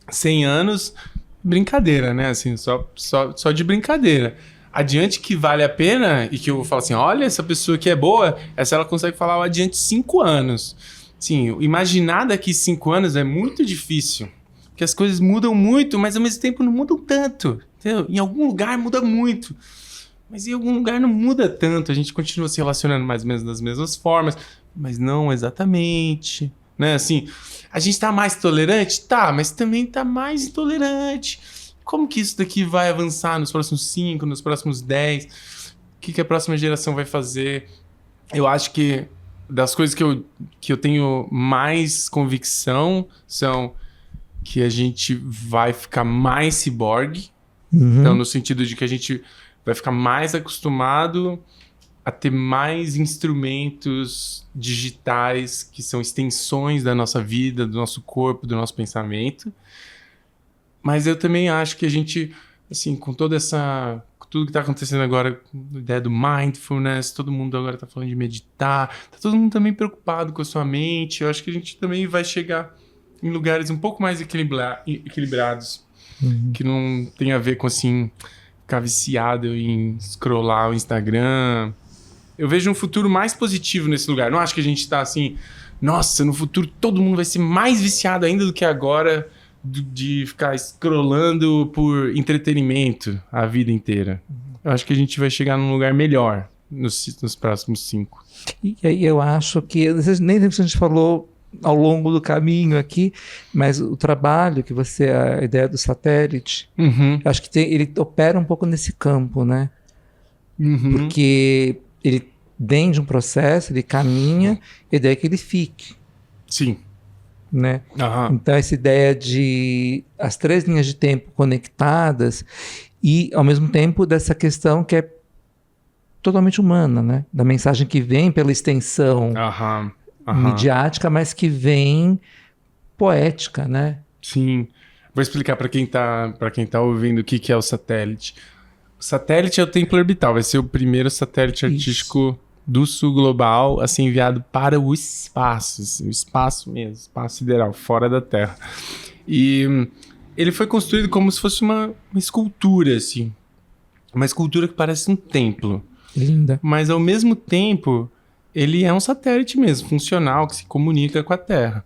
100 anos, brincadeira, né? Assim, só de brincadeira. Adiante que vale a pena e que eu falo assim, olha, essa pessoa que é boa, essa ela consegue falar adiante 5 anos. Sim, imaginar daqui 5 anos é muito difícil, porque as coisas mudam muito, mas ao mesmo tempo não mudam tanto, entendeu? Em algum lugar muda muito, mas em algum lugar não muda tanto, a gente continua se relacionando mais ou menos das mesmas formas, mas não exatamente, né? Assim, a gente tá mais tolerante? Tá, mas também tá mais intolerante. Como que isso daqui vai avançar nos próximos 5, nos próximos 10? O que a próxima geração vai fazer? Eu acho que das coisas que eu tenho mais convicção são que a gente vai ficar mais ciborgue. Então, no sentido de que a gente vai ficar mais acostumado a ter mais instrumentos digitais que são extensões da nossa vida, do nosso corpo, do nosso pensamento. Mas eu também acho que a gente, assim, com tudo que está acontecendo agora, a ideia do mindfulness, todo mundo agora está falando de meditar, tá todo mundo também preocupado com a sua mente. Eu acho que a gente também vai chegar em lugares um pouco mais equilibrados, que não tem a ver com, assim, ficar viciado em scrollar o Instagram. Eu vejo um futuro mais positivo nesse lugar. Não acho que a gente está assim, nossa, no futuro todo mundo vai ser mais viciado ainda do que agora, de ficar scrollando por entretenimento a vida inteira. Eu acho que a gente vai chegar num lugar melhor nos próximos 5. E aí eu acho que, nem sempre a gente falou ao longo do caminho aqui, mas o trabalho que a ideia do satélite, eu acho que ele opera um pouco nesse campo, né? Porque ele vem de um processo, ele caminha, e a ideia é que ele fique. Sim. Né? Então essa ideia de as 3 linhas de tempo conectadas e ao mesmo tempo dessa questão que é totalmente humana, né? Da mensagem que vem pela extensão midiática, mas que vem poética, né? Sim. Vou explicar para quem tá ouvindo o que é o satélite. O satélite é o templo orbital, vai ser o primeiro satélite artístico do sul global a ser enviado para o espaço, assim, o espaço mesmo, espaço sideral, fora da Terra. E ele foi construído como se fosse uma escultura, assim. Uma escultura que parece um templo. Linda. Mas, ao mesmo tempo, ele é um satélite mesmo, funcional, que se comunica com a Terra.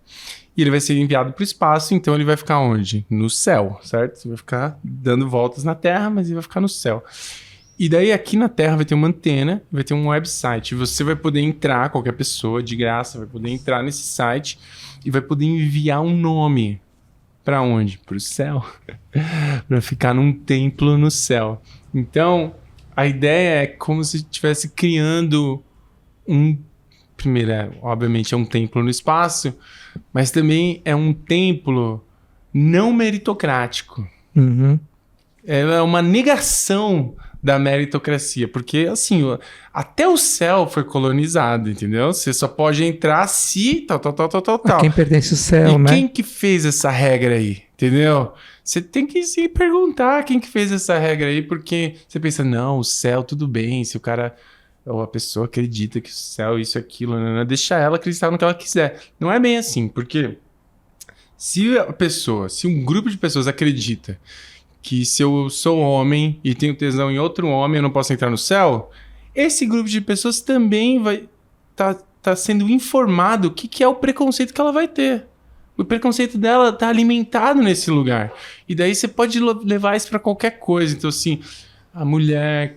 E ele vai ser enviado para o espaço, então ele vai ficar onde? No céu, certo? Ele vai ficar dando voltas na Terra, mas ele vai ficar no céu. E daí aqui na Terra vai ter uma antena, vai ter um website. Você vai poder entrar, qualquer pessoa, de graça, vai poder entrar nesse site e vai poder enviar um nome. Para onde? Para o céu. Para ficar num templo no céu. Então, a ideia é como se estivesse criando primeiro, obviamente é um templo no espaço, mas também é um templo não meritocrático. Uhum. É uma negação da meritocracia, porque assim, até o céu foi colonizado, entendeu? Você só pode entrar se tal. A quem pertence o céu, e né? quem que fez essa regra aí, entendeu? Você tem que se perguntar quem que fez essa regra aí, porque você pensa, não, o céu tudo bem, se o cara ou a pessoa acredita que o céu isso, aquilo, deixa ela acreditar no que ela quiser. Não é bem assim, porque se um grupo de pessoas acredita que se eu sou homem e tenho tesão em outro homem, eu não posso entrar no céu, esse grupo de pessoas também vai tá sendo informado o que é o preconceito que ela vai ter. O preconceito dela tá alimentado nesse lugar. E daí você pode levar isso para qualquer coisa. Então, assim, a mulher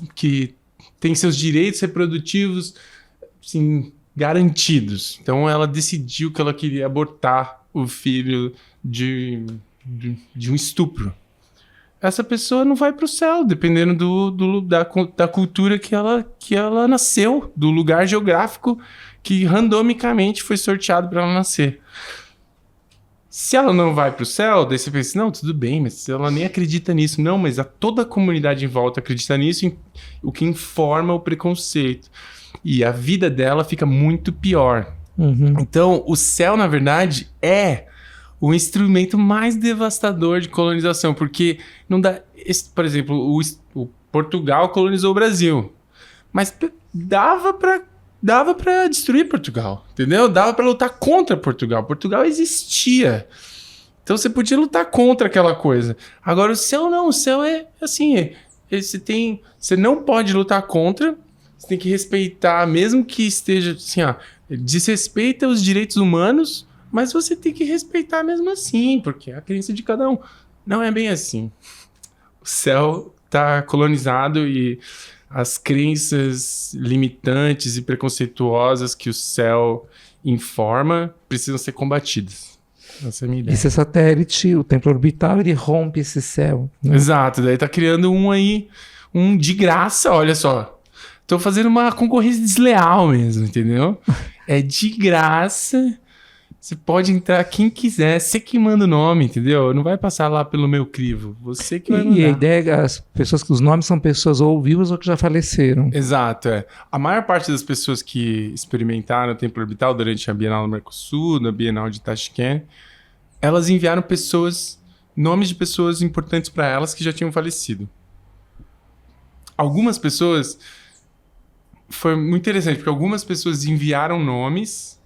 que tem seus direitos reprodutivos, assim, garantidos. Então, ela decidiu que ela queria abortar o filho de um estupro. Essa pessoa não vai para o céu, dependendo da cultura que ela nasceu, do lugar geográfico que randomicamente foi sorteado para ela nascer. Se ela não vai para o céu, daí você pensa, não, tudo bem, mas ela nem acredita nisso. Não, mas toda a comunidade em volta acredita nisso, o que informa o preconceito. E a vida dela fica muito pior. Uhum. Então, o céu, na verdade, é o instrumento mais devastador de colonização, porque não dá... Por exemplo, o Portugal colonizou o Brasil, mas dava para destruir Portugal, entendeu? Dava para lutar contra Portugal. Portugal existia. Então você podia lutar contra aquela coisa. Agora o céu não, o céu é assim, você não pode lutar contra, você tem que respeitar, mesmo que esteja assim, desrespeita os direitos humanos, mas você tem que respeitar mesmo assim, porque é a crença de cada um. Não é bem assim. O céu está colonizado e as crenças limitantes e preconceituosas que o céu informa precisam ser combatidas. Essa é a minha ideia. Esse satélite, o templo orbital, ele rompe esse céu, né? Exato, daí tá criando um de graça, olha só. Tô fazendo uma concorrência desleal mesmo, entendeu? É de graça. Você pode entrar quem quiser, você que manda o nome, entendeu? Não vai passar lá pelo meu crivo, você que vai mandar. E a ideia é os nomes são pessoas ou vivas ou que já faleceram. Exato, é. A maior parte das pessoas que experimentaram o templo orbital durante a Bienal do Mercosul, na Bienal de Tashkent, elas enviaram nomes de pessoas importantes para elas que já tinham falecido. Algumas pessoas... Foi muito interessante, porque algumas pessoas enviaram nomes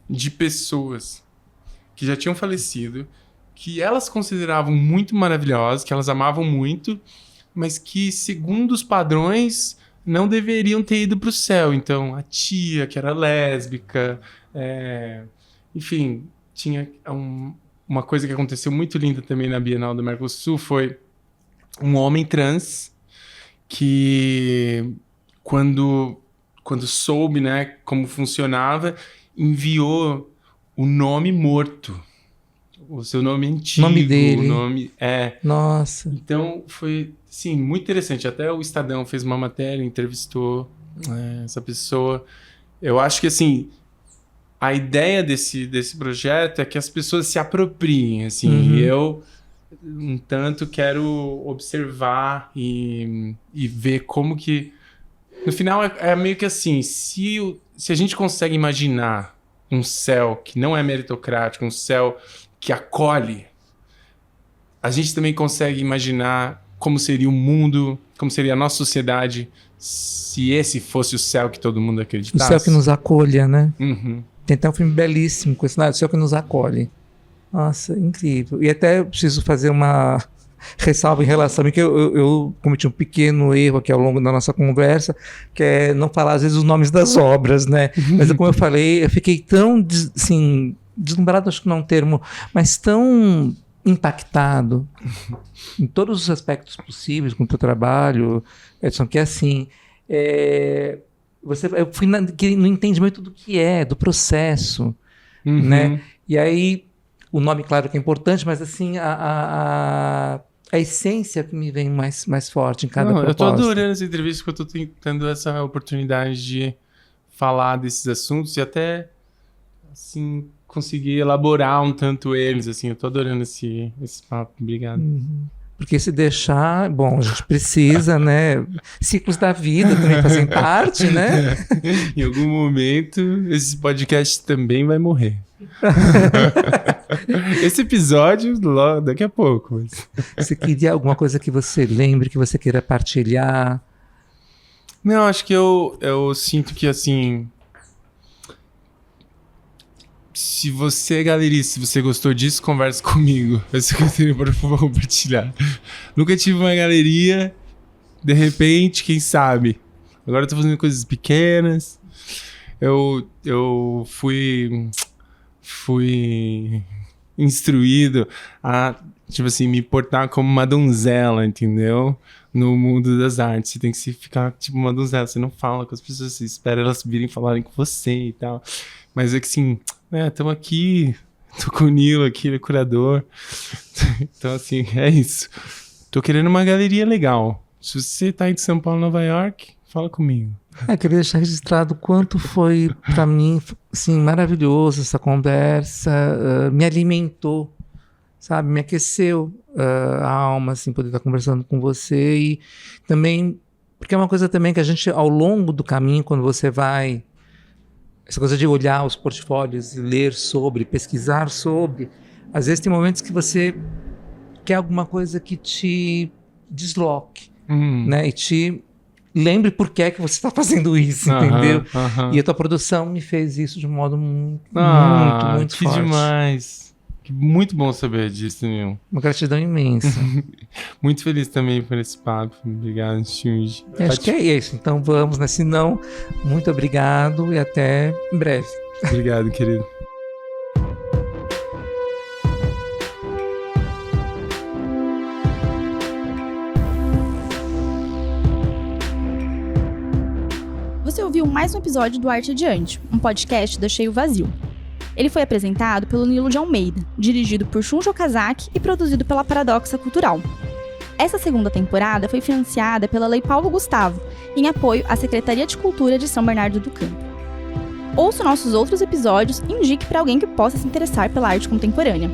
de pessoas que já tinham falecido, que elas consideravam muito maravilhosas, que elas amavam muito, mas que, segundo os padrões, não deveriam ter ido para o céu. Então, a tia, que era lésbica, enfim, tinha uma coisa que aconteceu muito linda também na Bienal do Mercosul, foi um homem trans que, quando soube, né, como funcionava, enviou o nome morto, o seu nome antigo, nome dele. O nome Nossa. Então foi, sim, muito interessante. Até o Estadão fez uma matéria, entrevistou essa pessoa. Eu acho que assim, a ideia desse projeto é que as pessoas se apropriem, assim. Uhum. E eu um tanto quero observar e ver como que no final é meio que assim, se a gente consegue imaginar um céu que não é meritocrático, um céu que acolhe, a gente também consegue imaginar como seria o mundo, como seria a nossa sociedade se esse fosse o céu que todo mundo acreditasse. O céu que nos acolha, né? Uhum. Tem até um filme belíssimo com esse nome, o céu que nos acolhe. Nossa, incrível. E até eu preciso fazer uma ressalva em relação a mim, que eu cometi um pequeno erro aqui ao longo da nossa conversa, que é não falar às vezes os nomes das obras, né? Mas como eu falei, eu fiquei tão, assim, deslumbrado, acho que não é um termo, mas tão impactado em todos os aspectos possíveis com o teu trabalho, Edson, que é assim, eu fui no entendimento do que do processo, né? E aí, o nome, claro que é importante, mas assim, a essência que me vem mais forte em cada proposta. Eu tô adorando essa entrevista, porque eu tô tendo essa oportunidade de falar desses assuntos e até, assim, conseguir elaborar um tanto eles, assim. Eu tô adorando esse papo. Obrigado. Porque se deixar, bom, a gente precisa, né? Ciclos da vida também fazem parte, né? Em algum momento, esse podcast também vai morrer. Esse episódio, daqui a pouco. Mas... Você queria alguma coisa que você lembre, que você queira partilhar? Não, acho que eu sinto que, assim... Se você, galerista, se você gostou disso, converse comigo. Esse que eu tenho para compartilhar. Nunca tive uma galeria, de repente, quem sabe? Agora eu tô fazendo coisas pequenas. Eu fui instruído a, tipo assim, me portar como uma donzela, entendeu? No mundo das artes. Você tem que ficar tipo uma donzela. Você não fala com as pessoas, você espera elas virem falarem com você e tal. Mas é que assim... estamos aqui, tô com o Nilo aqui, ele é curador. Então, assim, é isso. Tô querendo uma galeria legal. Se você tá em São Paulo, Nova York, fala comigo. Queria deixar registrado quanto foi, pra mim, assim, maravilhoso essa conversa. Me alimentou, sabe? Me aqueceu a alma, assim, poder estar conversando com você. E também, porque é uma coisa também que a gente, ao longo do caminho, quando você vai... Essa coisa de olhar os portfólios e ler sobre, pesquisar sobre. Às vezes tem momentos que você quer alguma coisa que te desloque, né? E te lembre por que é que você está fazendo isso, entendeu? E a tua produção me fez isso de um modo muito que forte. Demais. Muito bom saber disso, Nil. Uma gratidão imensa. Muito feliz também por esse papo. Obrigado, Shinji. Acho que é isso. Então vamos, né? Se não, muito obrigado e até em breve. Obrigado, querido. Você ouviu mais um episódio do Arte Adiante, um podcast da Cheio Vazio. Ele foi apresentado pelo Nilo de Almeida, dirigido por Shunji Okazaki e produzido pela Paradoxa Cultural. Essa segunda temporada foi financiada pela Lei Paulo Gustavo, em apoio à Secretaria de Cultura de São Bernardo do Campo. Ouça nossos outros episódios e indique para alguém que possa se interessar pela arte contemporânea.